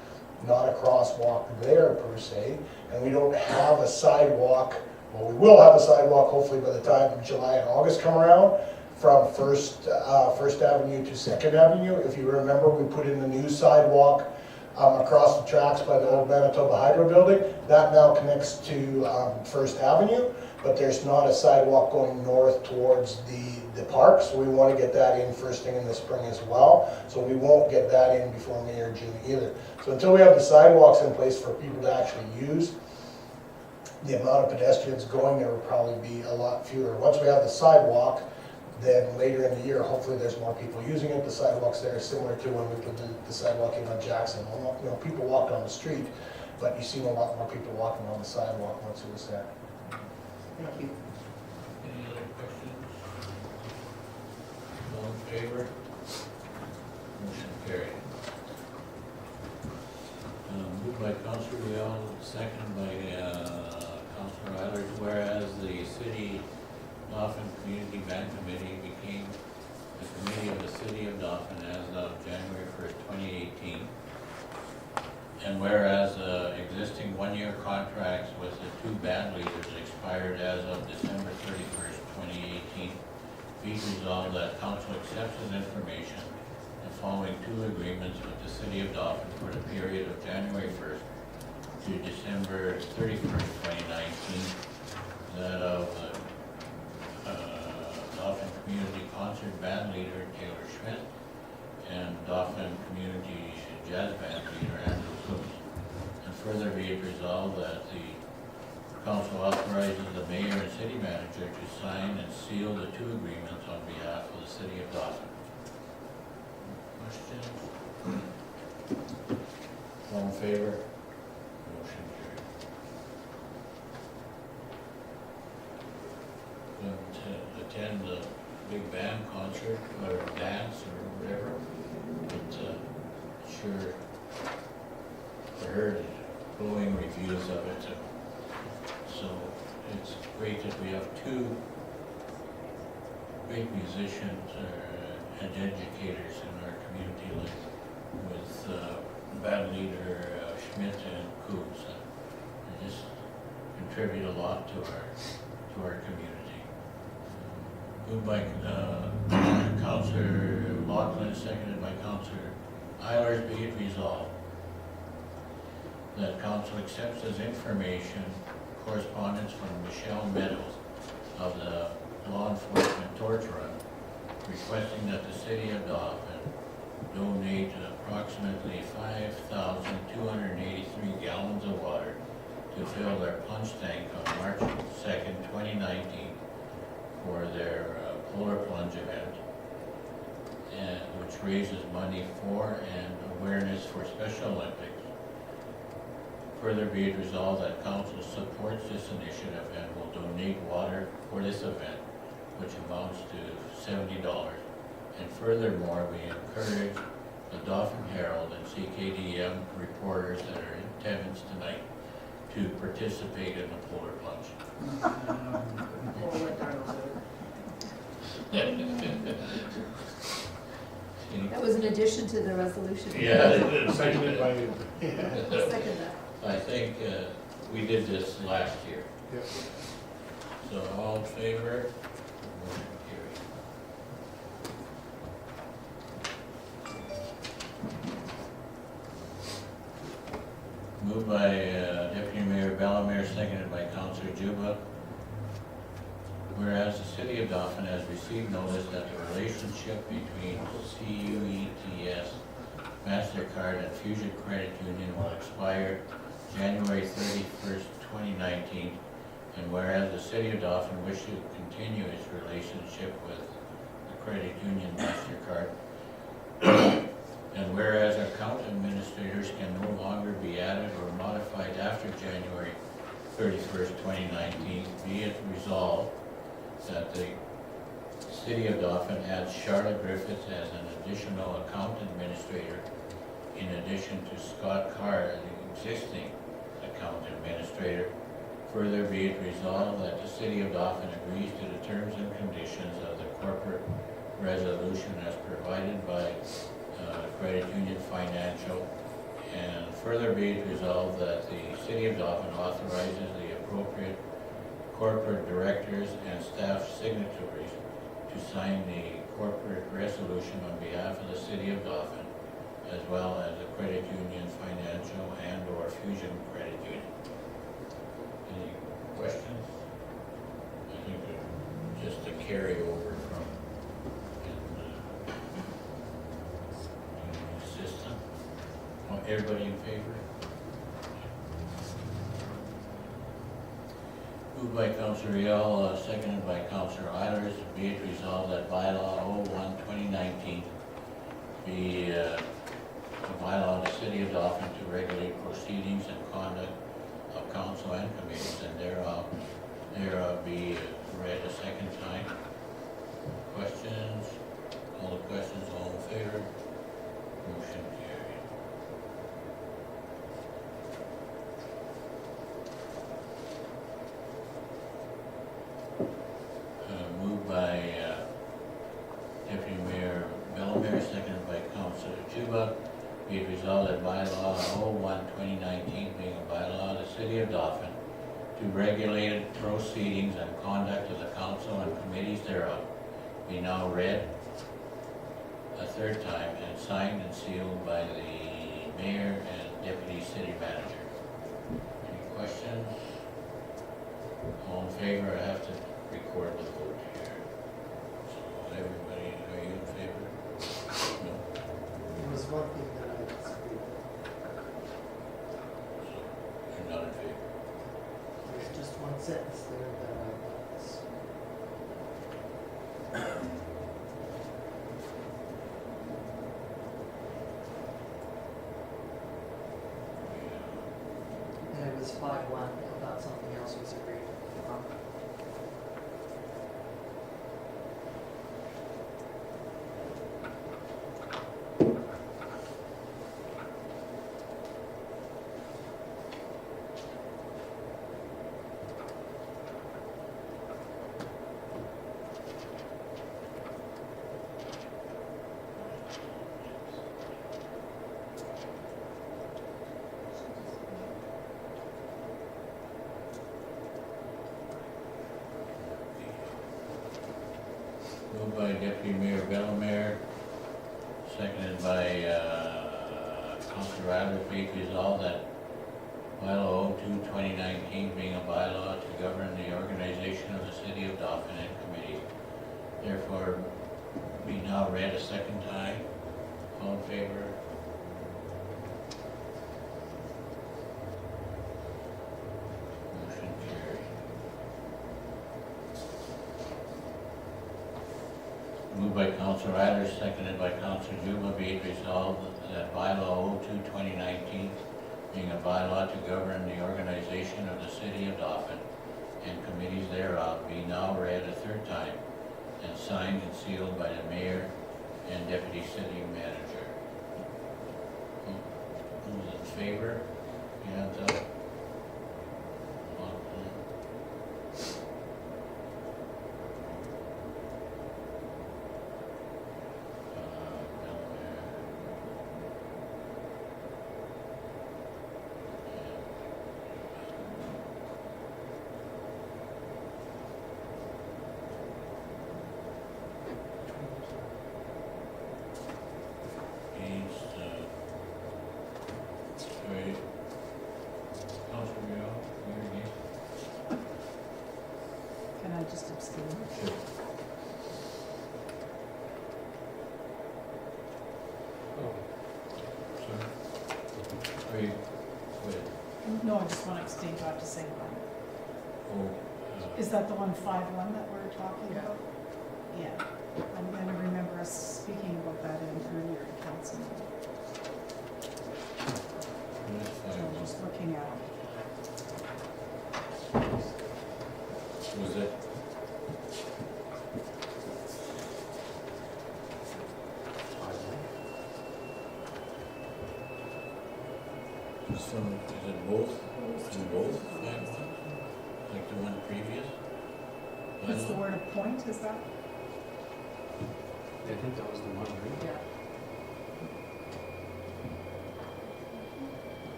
not a crosswalk there per se, and we don't have a sidewalk. Well, we will have a sidewalk hopefully by the time July and August come around from First Avenue to 2nd Avenue. If you remember, we put in the new sidewalk across the tracks by the old Manitoba Hydro building. That now connects to First Avenue, but there's not a sidewalk going north towards the park, so we want to get that in first thing in the spring as well. So we won't get that in before May or June either. So until we have the sidewalks in place for people to actually use, the amount of pedestrians going there will probably be a lot fewer. Once we have the sidewalk, then later in the year, hopefully there's more people using it. The sidewalks there are similar to when we put the sidewalk in on Jackson. Well, people walked on the street, but you see a lot more people walking on the sidewalk once it was there. Thank you. Any other questions? All in favor? Motion carried. Moved by Councilor Leal, seconded by Councilor Eilers, whereas the City Dauphin Community Band Committee became the committee of the City of Dauphin as of January 1st, 2018. And whereas existing one-year contracts with the two band leaders expired as of December 31st, 2018, be resolved that council accepts as information the following two agreements with the City of Dauphin for the period of January 1st to December 31st, 2019. That of Dauphin Community Concert Band leader Taylor Schmidt and Dauphin Community Jazz Band leader Andrew Coons. And further be it resolved that the council authorizes the mayor and city manager to sign and seal the two agreements on behalf of the City of Dauphin. Questions? All in favor? Motion carried. Going to attend the big band concert or dance or whatever, but sure I heard glowing reviews of it. So it's great that we have two great musicians and educators in our community, like with band leader Schmidt and Coons. They just contribute a lot to our community. Moved by Councillor Laughlin, seconded by Councillor Eilers, be it resolved that council accepts as information correspondence from Michelle Meadows of the Law Enforcement Torch Run, requesting that the City of Dauphin donate approximately 5,283 gallons of water to fill their punch tank on March 2nd, 2019 for their polar plunge event, which raises money for and awareness for Special Olympics. Further be it resolved that council supports this initiative and will donate water for this event, which amounts to $70. And furthermore, we encourage the Dauphin Herald and CKDM reporters that are in attendance tonight to participate in the polar plunge. That was an addition to the resolution. Yeah. Seconded by you. I'll second that. I think we did this last year. Yep. So all in favor? Motion carried. Moved by Deputy Mayor Bellemare, seconded by Councilor Juba. Whereas the city of Dauphin has received notice that the relationship between CUETS, MasterCard, and Fusion Credit Union will expire January 31st, 2019, and whereas the city of Dauphin wishes to continue its relationship with the credit union MasterCard, and whereas account administrators can no longer be added or modified after January 31st, 2019, be it resolved that the city of Dauphin adds Charlotte Griffiths as an additional account administrator in addition to Scott Carr, the existing account administrator. Further be it resolved that the city of Dauphin agrees to the terms and conditions of the corporate resolution as provided by Credit Union Financial. And further be it resolved that the city of Dauphin authorizes the appropriate corporate directors and staff signatories to sign the corporate resolution on behalf of the city of Dauphin, as well as the Credit Union Financial and/or Fusion Credit Union. Any questions? I think just a carryover from the system. Everybody in favor? Moved by Councilor Riel, seconded by Councilor Eilers, be it resolved that bylaw 01/2019 be a bylaw of the city of Dauphin to regulate proceedings and conduct of council and committees, and thereof be read a second time. Questions? All the questions, all in favor? Motion carried. Moved by Deputy Mayor Bellemare, seconded by Councilor Juba. Be it resolved that bylaw 01/2019 being a bylaw of the city of Dauphin to regulate proceedings and conduct of the council and committees thereof be now read a third time and signed and sealed by the mayor and deputy city manager. Any questions? All in favor? I have to record the vote here. So everybody, are you in favor? No? There was one thing that I disagreed with. So you're not in favor? There's just one sentence there that I was. And it was 5-1, I thought something else was agreed upon. Moved by Deputy Mayor Bellemare, seconded by Councilor Eilers, be it resolved that bylaw 02/2019 being a bylaw to govern the organization of the city of Dauphin and committees, therefore be now read a second time. All in favor? Motion carried. Moved by Councilor Eilers, seconded by Councilor Juba, be it resolved that bylaw 02/2019 being a bylaw to govern the organization of the city of Dauphin and committees thereof be now read a third time and signed and sealed by the mayor and deputy city manager. Who's in favor? Hands up. Sorry. just abstain. Sure. Sorry. Are you, wait, No, I just want to abstain, do I have to say one? oh, Is that the 151 that we're talking Yeah. about? Yeah. I'm going to remember us speaking about that in earlier council meeting. that's So fine. I'm just looking at Was it? So, is it both, in both 5-1? Like the one previous? It's the word appoint, is that? I think that was the one, right? Yeah.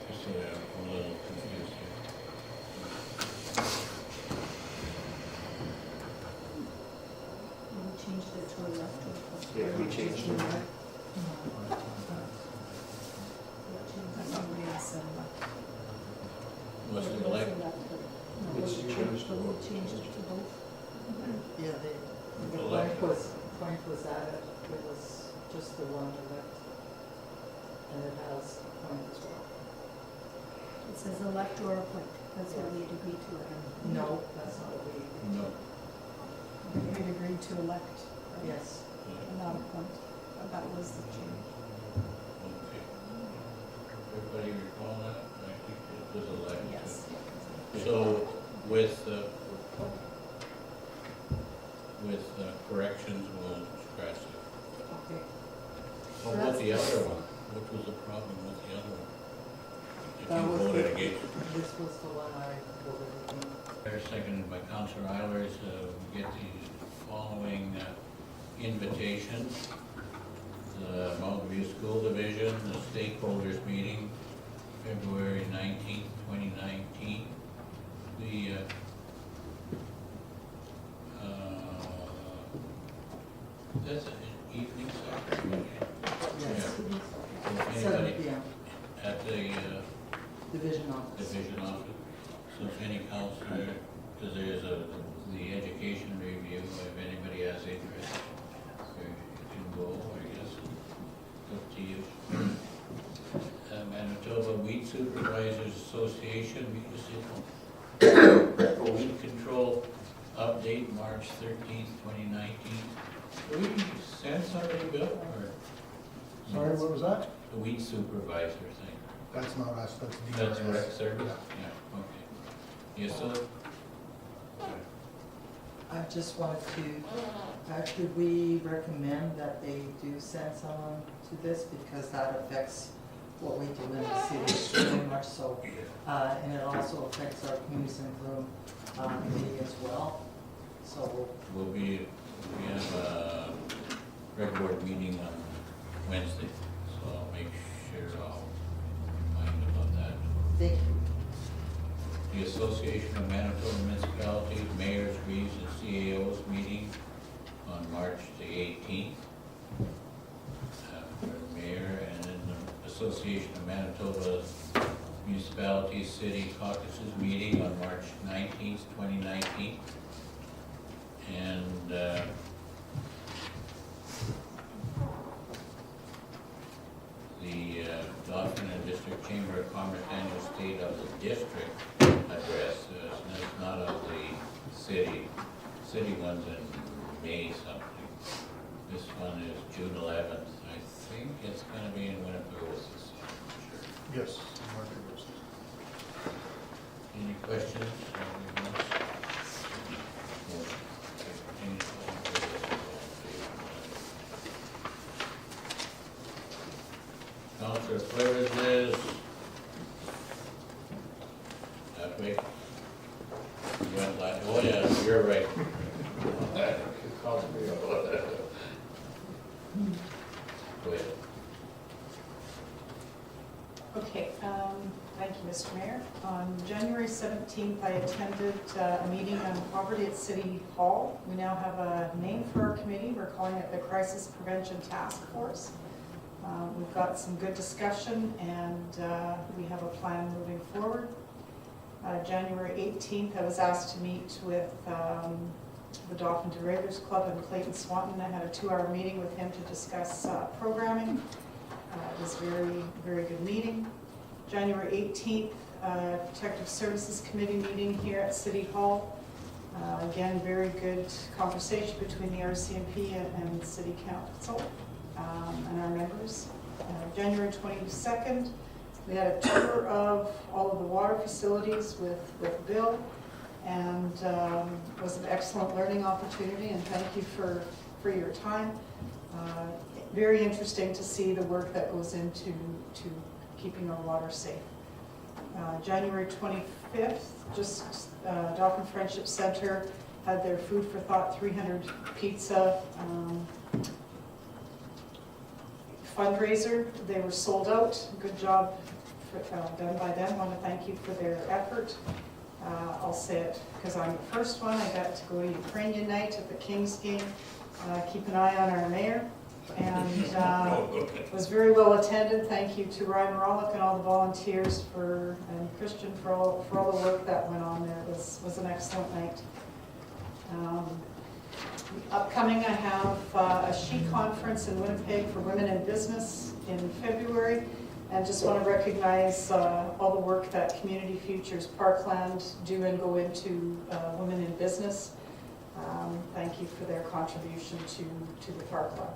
Just so I'm a little confused here. We changed it to a left or a Yeah, we changed it. Somebody else said that. Was it like, Which you changed to both. Changed it to both. Yeah, the point was added, it was just the one elect. And it has point as well. It says elect or appoint, that's what we had agreed to. No, that's not what we, no? We agreed to elect, yes. and not appoint. That was the change. Okay. Everybody recall that? I think it was elected. Yes. So with corrections, we'll scratch it. Okay. What about the other one? What was the problem with the other one? If That you was voted the- against. This was the one I voted against. They're seconded by Councillor Eilers, we get the following invitations. The Mountain View School Division, the stakeholders meeting, February 19th, 2019. The, that's an evening session. Yes. If 7 anybody PM, at the division office. division office, so if any counselor, because there's the education review, if anybody has interest, you can go, I guess, up to you. Manitoba Weed Supervisors Association, municipal weed control update, March 13th, 2019. Did we send somebody, Bill, or? Sorry, what was that? The weed supervisor thing. That's not us, that's DRS. That's rec service? Yeah, okay. Yes, so, I just wanted to, should we recommend that they do send someone to this, because that affects what we do in the city very much so. And it also affects our communities in Bloom committee as well, so. we have a rec board meeting on Wednesday, so I'll make sure I'll remind about that. Thank you. The Association of Manitoba Municipalities, Mayors, Reeves, and CAOs meeting on March the 18th. For the mayor, and then the Association of Manitoba Municipalities City Caucuses meeting on March 19th, 2019. And the Dauphin and District Chamber of Commerce Annual State of the District Address. It's not of the city. City one's in May something. This one is June 11th. I think it's gonna be in Winnipeg, this year, I'm sure. Yes. Mark Rivers. Any questions? Councilor Flores is that way. You went last, oh yeah, you're right. Go ahead. Okay, thank you, Mr. Mayor. On January 17th, I attended a meeting on poverty at City Hall. We now have a name for our committee. We're calling it the Crisis Prevention Task Force. We've got some good discussion, and we have a plan moving forward. January 18th, I was asked to meet with the Dauphin Derators Club in Clayton Swanton. I had a 2-hour meeting with him to discuss programming. It was a very, very good meeting. January 18th, Protective Services Committee meeting here at City Hall. Again, very good conversation between the RCMP and City Council and our members. January 22nd, we had a tour of all of the water facilities with Bill, and it was an excellent learning opportunity, and thank you for your time. Very interesting to see the work that goes into keeping our water safe. January 25th, Dauphin Friendship Center had their Food for Thought 300 pizza fundraiser. They were sold out. Good job done by them. I want to thank you for their effort. I'll say it because I'm the first one. I got to go to Ukrainian night at the Kings game. Keep an eye on our mayor. And it was very well attended. Thank you to Ryan Rolick and all the volunteers and Christian for all the work that went on there. It was an excellent night. Upcoming, I have a SHE conference in Winnipeg for women in business in February, and just want to recognize all the work that Community Futures Parkland do and go into women in business. Thank you for their contribution to the parkland.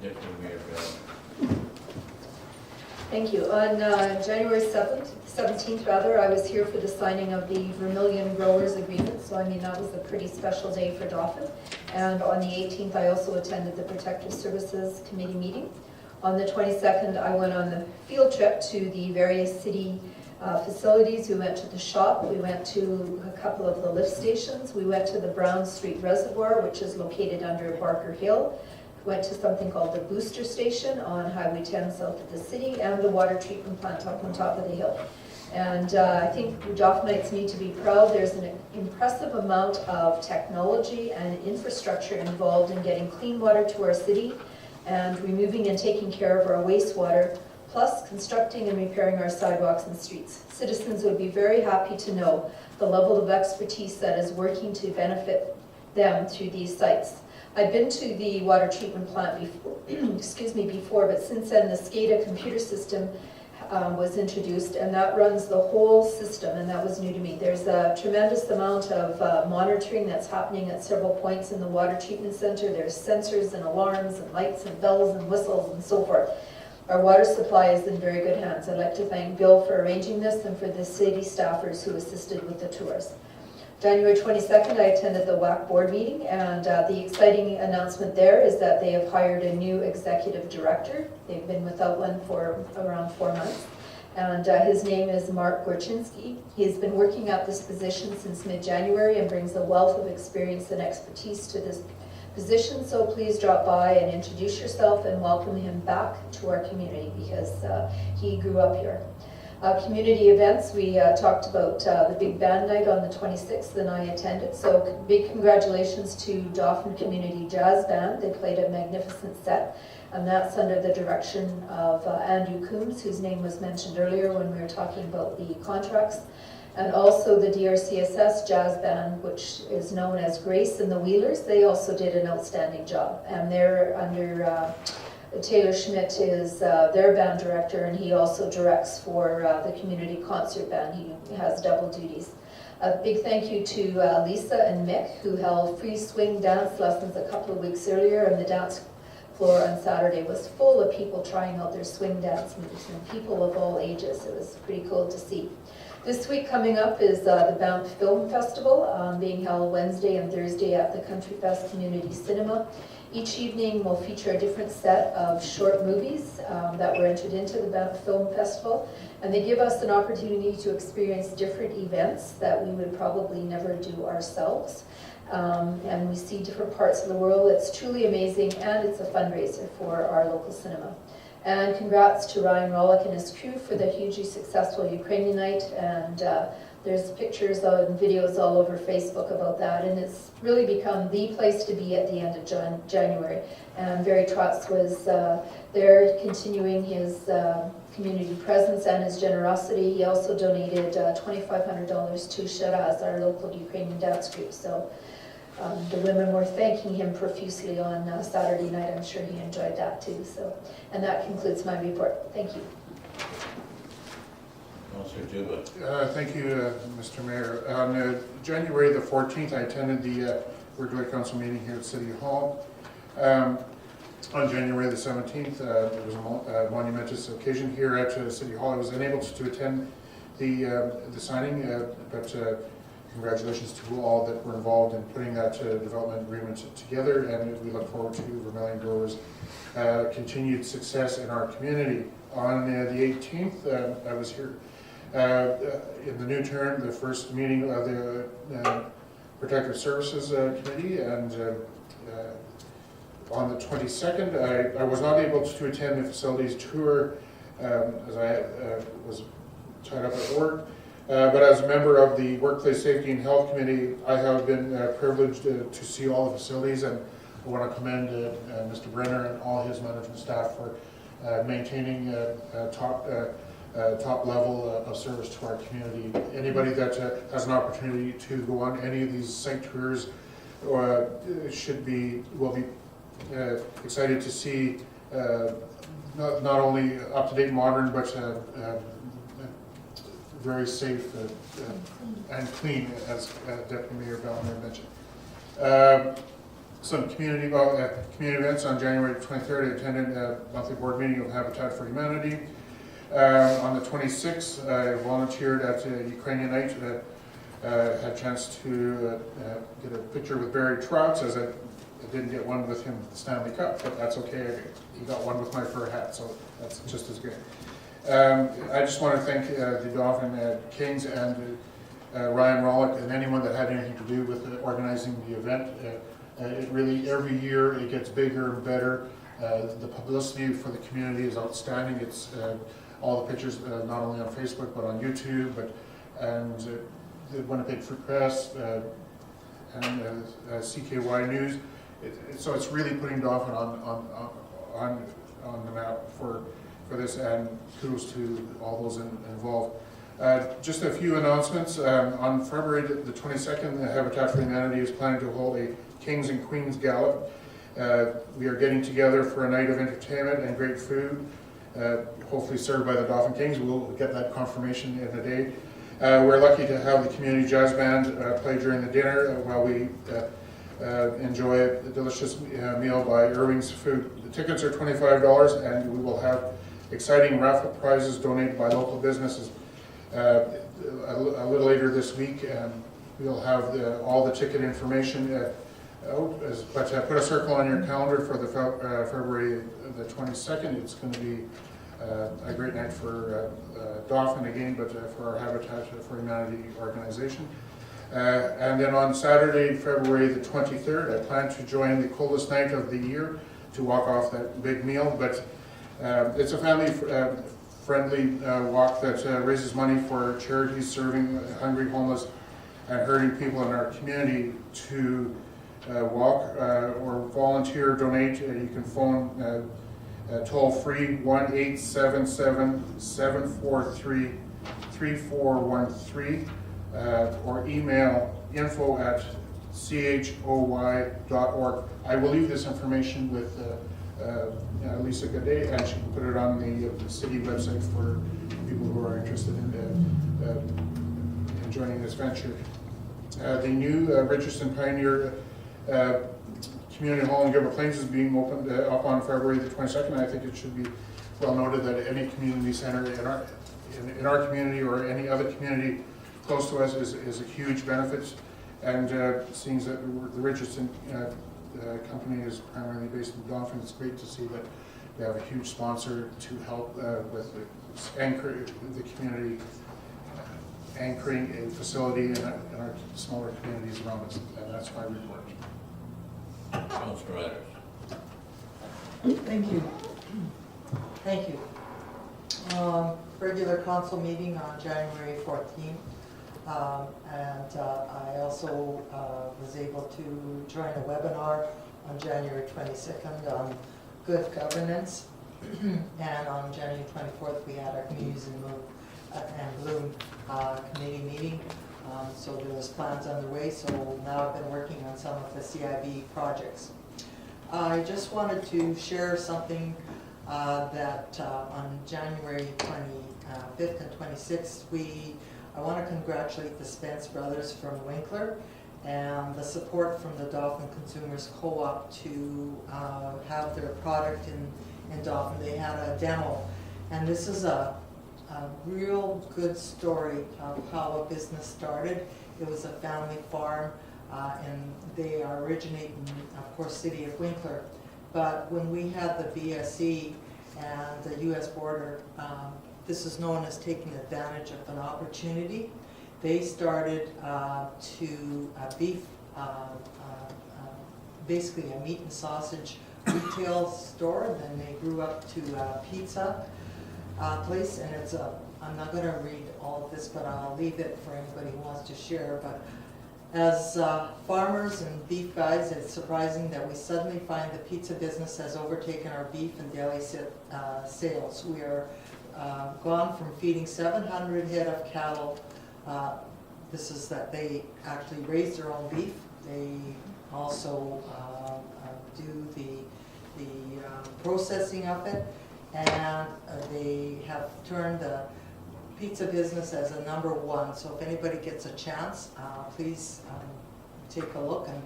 Deputy Mayor Bell. Thank you. On January 17th, I was here for the signing of the Vermilion Growers Agreement, so I mean that was a pretty special day for Dauphin. And on the 18th, I also attended the Protective Services Committee meeting. On the 22nd, I went on the field trip to the various city facilities. We went to the shop, we went to a couple of the lift stations, we went to the Brown Street Reservoir, which is located under Barker Hill. Went to something called the Booster Station on Highway 10 south of the city, and the water treatment plant up on top of the hill. And I think Dauphinites need to be proud. There's an impressive amount of technology and infrastructure involved in getting clean water to our city and removing and taking care of our wastewater, plus constructing and repairing our sidewalks and streets. Citizens would be very happy to know the level of expertise that is working to benefit them through these sites. I've been to the water treatment plant before, before, but since then the SCADA computer system was introduced, and that runs the whole system, and that was new to me. There's a tremendous amount of monitoring that's happening at several points in the water treatment center. There's sensors and alarms and lights and bells and whistles and so forth. Our water supply is in very good hands. I'd like to thank Bill for arranging this and for the city staffers who assisted with the tours. January 22nd, I attended the WAC board meeting, and the exciting announcement there is that they have hired a new executive director. They've been without one for around 4 months, and his name is Mark Gorczynski. He's been working at this position since mid-January and brings a wealth of experience and expertise to this position, so please drop by and introduce yourself and welcome him back to our community because he grew up here. Community events, we talked about the big band night on the 26th, and I attended. So big congratulations to Dauphin Community Jazz Band. They played a magnificent set, and that's under the direction of Andrew Coombs, whose name was mentioned earlier when we were talking about the contracts. And also the DRCSS Jazz Band, which is known as Grace and the Wheelers. They also did an outstanding job, and they're under Taylor Schmidt is their band director, and he also directs for the community concert band. He has double duties. A big thank you to Lisa and Mick, who held free swing dance lessons a couple of weeks earlier, and the dance floor on Saturday was full of people trying out their swing dance moves, and people of all ages. It was pretty cool to see. This week coming up is the Banff Film Festival, being held Wednesday and Thursday at the Country Fest Community Cinema. Each evening will feature a different set of short movies that were entered into the Banff Film Festival, and they give us an opportunity to experience different events that we would probably never do ourselves. And we see different parts of the world. It's truly amazing, and it's a fundraiser for our local cinema. And congrats to Ryan Rolick and his crew for the hugely successful Ukrainian night and There's pictures and videos all over Facebook about that, and it's really become the place to be at the end of January. And Barry Trotz was there continuing his community presence and his generosity. He also donated $2,500 to Sharaz, our local Ukrainian dance group. So the women were thanking him profusely on Saturday night. I'm sure he enjoyed that too. So, and that concludes my report. Thank you. Councillor Juba. Thank you, Mr. Mayor. On January the 14th, I attended the regular council meeting here at City Hall. On January the 17th, there was a monumentous occasion here at City Hall. I was unable to attend the signing, but congratulations to all that were involved in putting that development agreement together, and we look forward to Vermilion Growers' continued success in our community. On the 18th, I was here in the new term, the first meeting of the Protective Services Committee, and on the 22nd, I was not able to attend the facilities tour as I was tied up at work. But as a member of the Workplace Safety and Health Committee, I have been privileged to see all the facilities, and I want to commend Mr. Brenner and all his management staff for maintaining top level of service to our community. Anybody that has an opportunity to go on any of these site tours will be excited to see not only up-to-date modern, but very safe and clean, as Deputy Mayor Bellmer mentioned. Some community events. On January 23rd, I attended a monthly board meeting of Habitat for Humanity. On the 26th, I volunteered at Ukrainian Night. Had a chance to get a picture with Barry Trotz, as I didn't get one with him at the Stanley Cup, but that's okay. He got one with my fur hat, so that's just as good. I just want to thank the Dauphin Kings and Ryan Rollick and anyone that had anything to do with organizing the event. It really, every year, it gets bigger and better. The publicity for the community is outstanding. It's all the pictures, not only on Facebook, but on YouTube, and the Winnipeg Free Press and CKY News. So it's really putting Dauphin on the map for this, and kudos to all those involved. Just a few announcements. On February the 22nd, the Habitat for Humanity is planning to hold a Kings and Queens Gallop. We are getting together for a night of entertainment and great food, hopefully served by the Dauphin Kings. We'll get that confirmation in a day. We're lucky to have the community jazz band play during the dinner while we enjoy a delicious meal by Irving's Food. The tickets are $25, and we will have exciting raffle prizes donated by local businesses. A little later this week, we'll have all the ticket information out, but put a circle on your calendar for the February the 22nd. It's going to be a great night for Dauphin again, but for our Habitat for Humanity organization. And then on Saturday, February the 23rd, I plan to join the coldest night of the year to walk off that big meal, but it's a family-friendly walk that raises money for charities serving hungry, homeless, and hurting people in our community. To walk or volunteer, donate, you can phone toll-free 1-877-743-3413 or email info@choy.org. I will leave this information with Lisa Godet, and she can put it on the city website for people who are interested in joining this venture. The new Richardson Pioneer Community Hall in Gilbert Plains is being opened up on February the 22nd. I think it should be well noted that any community center in our community or any other community close to us is a huge benefit. And seeing that the Richardson company is primarily based in Dauphin, it's great to see that we have a huge sponsor to help with the community, anchoring a facility in our smaller communities around us, and that's my report. Councillor Riders. Thank you. Thank you. Regular council meeting on January 14th. And I also was able to join a webinar on January 22nd on good governance. And on January 24th, we had our Communities and Bloom committee meeting. So there's plans underway, so now I've been working on some of the CIB projects. I just wanted to share something that on January 25th and 26th, I want to congratulate the Spence brothers from Winkler and the support from the Dauphin Consumers Co-op to have their product in Dauphin. They had a demo, and this is a real good story of how a business started. It was a family farm, and they originate in, of course, city of Winkler. But when we had the BSE and the U.S. border, this is known as taking advantage of an opportunity. They started to beef, basically a meat and sausage retail store, and then they grew up to a pizza place, and it's I'm not going to read all of this, but I'll leave it for anybody who wants to share. But as farmers and beef guys, it's surprising that we suddenly find the pizza business has overtaken our beef and deli sales. We are gone from feeding 700 head of cattle. This is that they actually raise their own beef. They also do the processing of it, and they have turned the pizza business as a #1. So if anybody gets a chance, please take a look and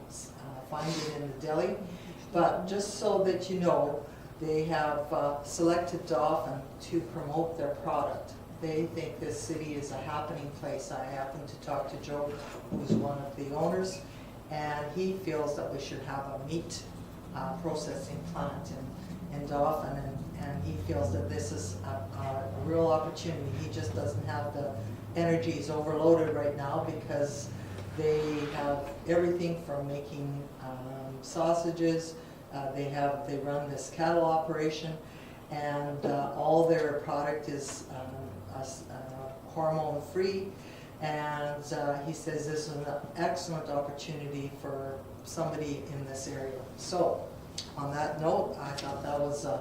find it in the deli. But just so that you know, they have selected Dauphin to promote their product. They think this city is a happening place. I happened to talk to Joe, who's one of the owners, and he feels that we should have a meat processing plant in Dauphin, and he feels that this is a real opportunity. He just doesn't have the energy. He's overloaded right now because they have everything from making sausages. They run this cattle operation, and all their product is hormone free. And he says this is an excellent opportunity for somebody in this area. So on that note, I thought that was a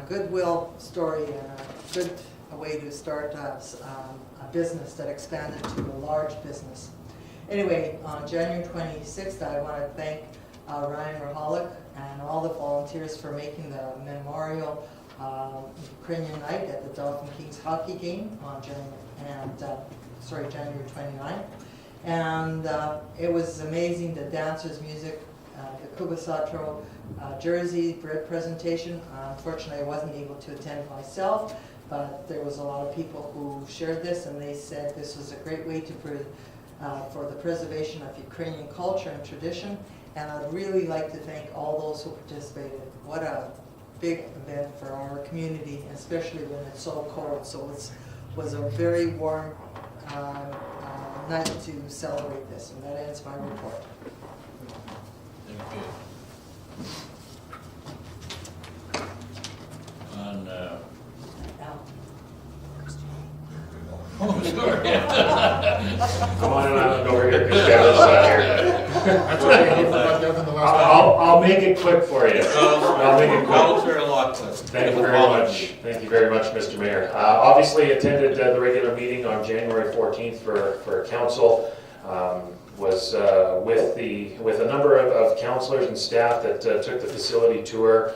goodwill story and a good way to start a business that expanded to a large business. Anyway, on January 26th, I want to thank Ryan Rahalik and all the volunteers for making the memorial Ukrainian night at the Dauphin Kings hockey game on January 29th. And it was amazing, the dancers, music, the Kubasatro jersey, bread presentation. Unfortunately, I wasn't able to attend myself, but there was a lot of people who shared this, and they said this was a great way to for the preservation of Ukrainian culture and tradition. And I'd really like to thank all those who participated. What a big event for our community, especially when it's so cold. So it was a very warm night to celebrate this, and that ends my report. Thank you. On, oh, sorry. Come on and over here, because Kevin's not here. That's okay, you forgot Devin the last time. I'll make it quick for you. I'll make it quick. Counselor Lockwood. Thank you very much. Thank you very much, Mr. Mayor. Obviously attended the regular meeting on January 14th for council. Was with a number of councilors and staff that took the facility tour.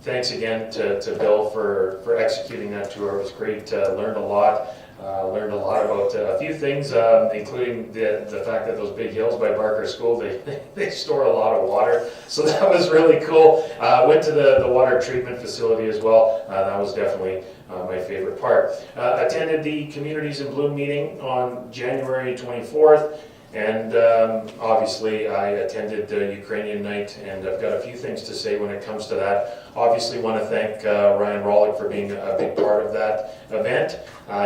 Thanks again to Bill for executing that tour. It was great. Learned a lot. Learned a lot about a few things, including the fact that those big hills by Barker School, they store a lot of water. So that was really cool. Went to the water treatment facility as well. That was definitely my favorite part. Attended the Communities in Bloom meeting on January 24th. And obviously I attended the Ukrainian night, and I've got a few things to say when it comes to that. Obviously want to thank Ryan Rahalik for being a big part of that event.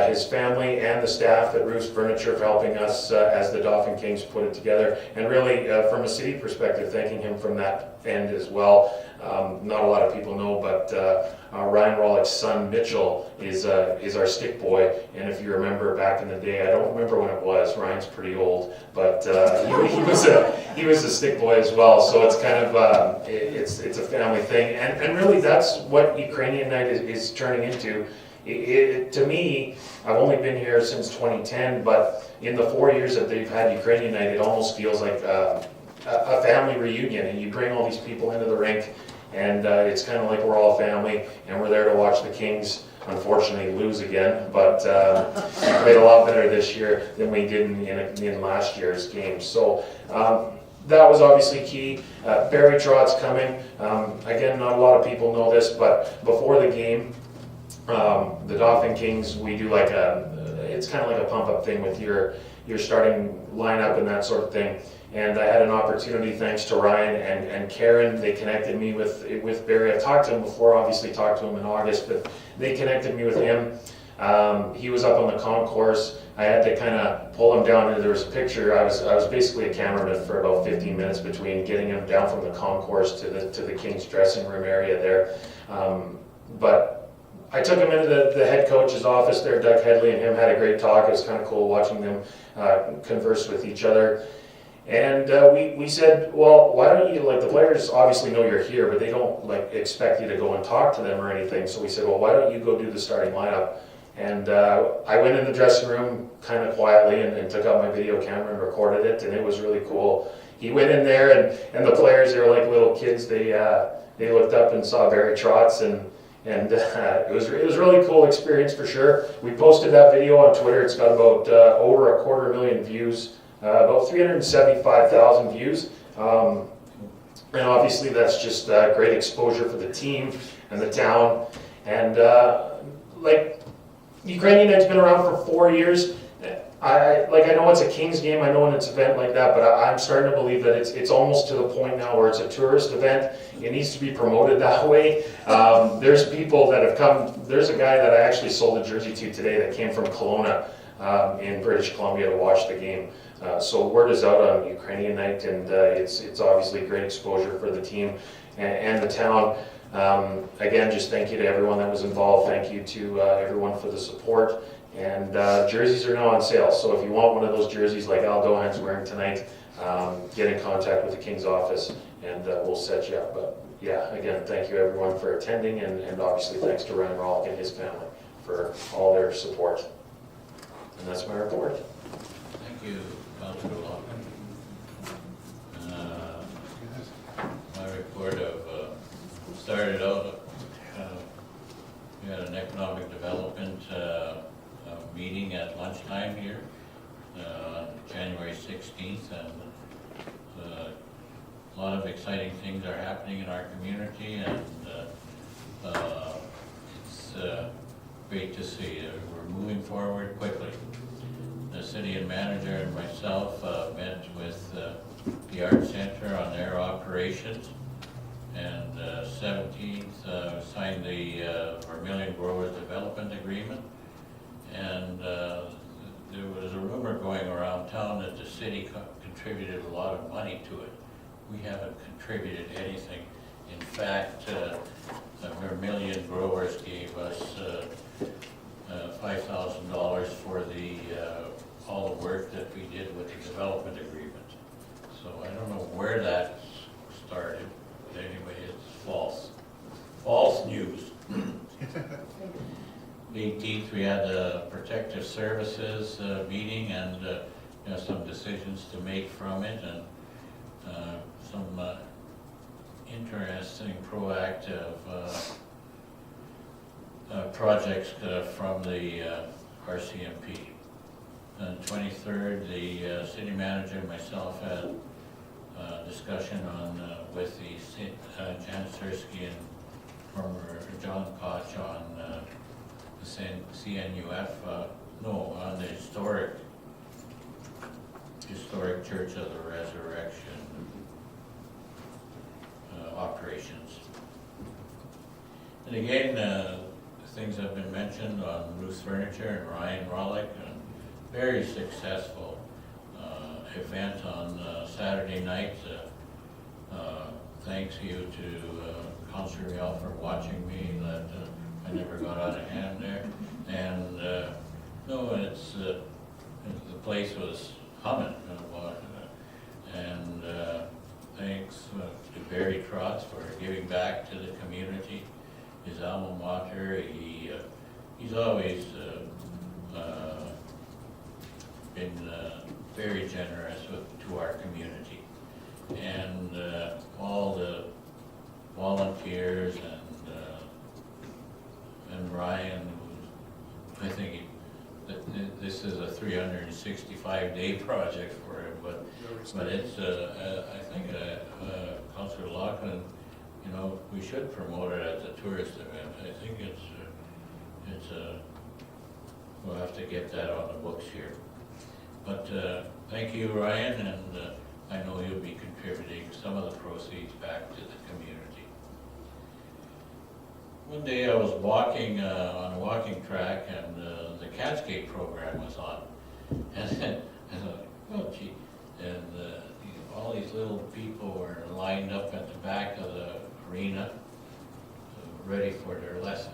his family and the staff at Roof's Furniture for helping us as the Dauphin Kings put it together. And really, from a city perspective, thanking him from that end as well. Not a lot of people know, but Ryan Rollick's son Mitchell is our stick boy. And if you remember back in the day, I don't remember when it was. Ryan's pretty old, but he was a stick boy as well. So it's kind of it's a family thing, and really that's what Ukrainian Night is turning into. To me, I've only been here since 2010, but in the 4 years that they've had Ukrainian Night, it almost feels like a family reunion, and you bring all these people into the rink, and it's kind of like we're all family, and we're there to watch the Kings, unfortunately, lose again, but we played a lot better this year than we did in last year's game. So that was obviously key. Barry Trott's coming. Again, not a lot of people know this, but before the game, the Dauphin Kings, we do like it's kind of like a pump-up thing with your starting lineup and that sort of thing. And I had an opportunity, thanks to Ryan and Karen. They connected me with Barry. I've talked to him before, obviously talked to him in August, but they connected me with him. He was up on the concourse. I had to kind of pull him down, and there was a picture. I was basically a cameraman for about 15 minutes between getting him down from the concourse to the Kings dressing room area there. But I took him into the head coach's office there. Doug Headley and him had a great talk. It was kind of cool watching them converse with each other. And we said, well, why don't you, like, the players obviously know you're here, but they don't like expect you to go and talk to them or anything. So we said, well, why don't you go do the starting lineup? And I went in the dressing room kind of quietly and took out my video camera and recorded it, and it was really cool. He went in there, and the players, they were like little kids. They looked up and saw Barry Trotz, and it was a really cool experience for sure. We posted that video on Twitter. It's got about over 250,000 views. About 375,000 views, and obviously that's just great exposure for the team and the town. And like, Ukrainian Night's been around for 4 years. I know it's a Kings game, I know it's an event like that, but I'm starting to believe that it's almost to the point now where it's a tourist event. It needs to be promoted that way. There's people that have come. There's a guy that I actually sold a jersey to today that came from Kelowna in British Columbia to watch the game. So word is out on Ukrainian Night, and it's obviously great exposure for the team and the town. Again, just thank you to everyone that was involved. Thank you to everyone for the support. And jerseys are now on sale. So if you want one of those jerseys like Al Dohan's wearing tonight, get in contact with the King's office, and we'll set you up. But yeah, again, thank you everyone for attending, and obviously thanks to Ryan Rollick and his family for all their support. And that's my report. Thank you, Councillor Loughlin. My report started out, we had an economic development meeting at lunchtime here on January 16th, and a lot of exciting things are happening in our community, and it's great to see. We're moving forward quickly. The city and manager and myself met with the Art Center on their operations, and 17th signed the Vermilion Growers Development Agreement, and there was a rumor going around town that the city contributed a lot of money to it. We haven't contributed anything. In fact, the Vermilion Growers gave us $5,000 for all the work that we did with the development agreement. So I don't know where that started, but anyway, it's false. False news. The 18th, we had the Protective Services meeting, and some decisions to make from it, and some interesting proactive projects from the RCMP. On 23rd, the city manager and myself had a discussion with the Jan Sersky and former John Koch on the CNUF, on the historic Church of the Resurrection operations. And again, things have been mentioned on Ruth's Furniture and Ryan Rollick, and very successful event on Saturday night. Thanks you to Councillor Riel for watching me, that I never got out of hand there. And no, it's the place was humming. And thanks to Barry Trotz for giving back to the community, his alma mater. He's always been very generous to our community. And all the volunteers and Ryan, I think this is a 365-day project for him, but it's, I think Councillor Loughlin, you know, we should promote it as a tourist event. I think it's we'll have to get that on the books here. But thank you, Ryan, and I know you'll be contributing some of the proceeds back to the community. One day I was walking on a walking track, and the Cascade program was on. And then I thought, oh gee, and all these little people were lined up at the back of the arena, ready for their lesson.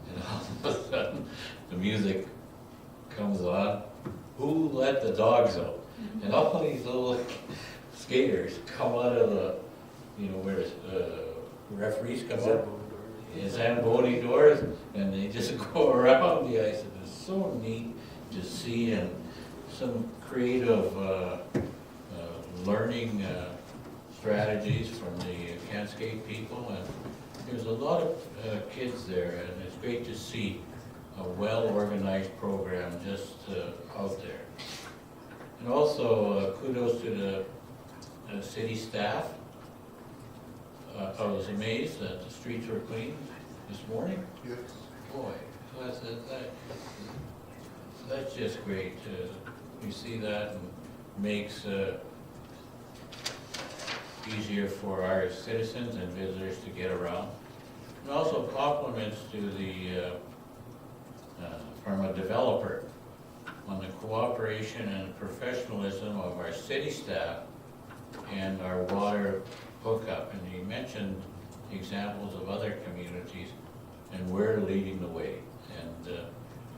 And all of a sudden, the music comes on. Who let the dogs out? And all these little skaters come out of the, you know, where the referees come up, Zamboni doors, and they just go around the ice. And it's so neat to see, and some creative learning strategies from the Cascade people. And there's a lot of kids there, and it's great to see a well-organized program just out there. And also kudos to the city staff. I was amazed that the streets were clean this morning. Yes. Boy, that's just great. You see that, and makes easier for our citizens and visitors to get around. And also compliments to the from a developer on the cooperation and professionalism of our city staff and our water hookup. And he mentioned examples of other communities, and we're leading the way. And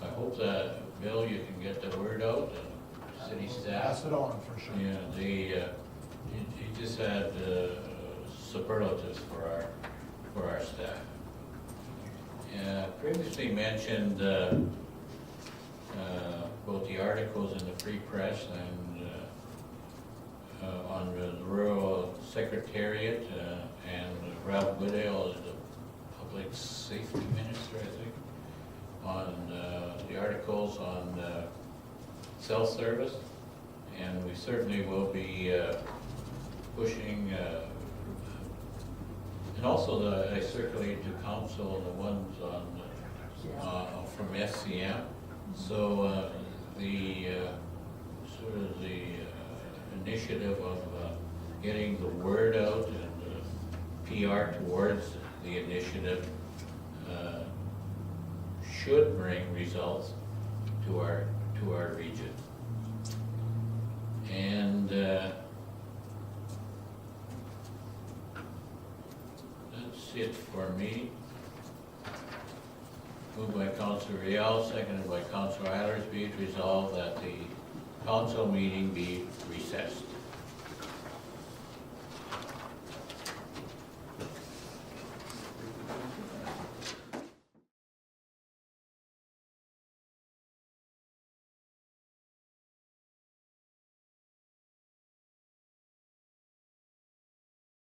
I hope that, Bill, you can get the word out, and city staff. Pass it on for sure. Yeah, he just had superlatives for our staff. Previously mentioned both the articles in the Free Press and on the Rural Secretariat, and Ralph Goodale is the Public Safety Minister, I think, on the articles on cell service. And we certainly will be pushing, and also I circulated to council the ones on from SCM. So the sort of the initiative of getting the word out and PR towards the initiative should bring results to our region. And that's it for me. Moved by Councillor Riel, seconded by Councillor Eilers, be it resolved that the council meeting be recessed.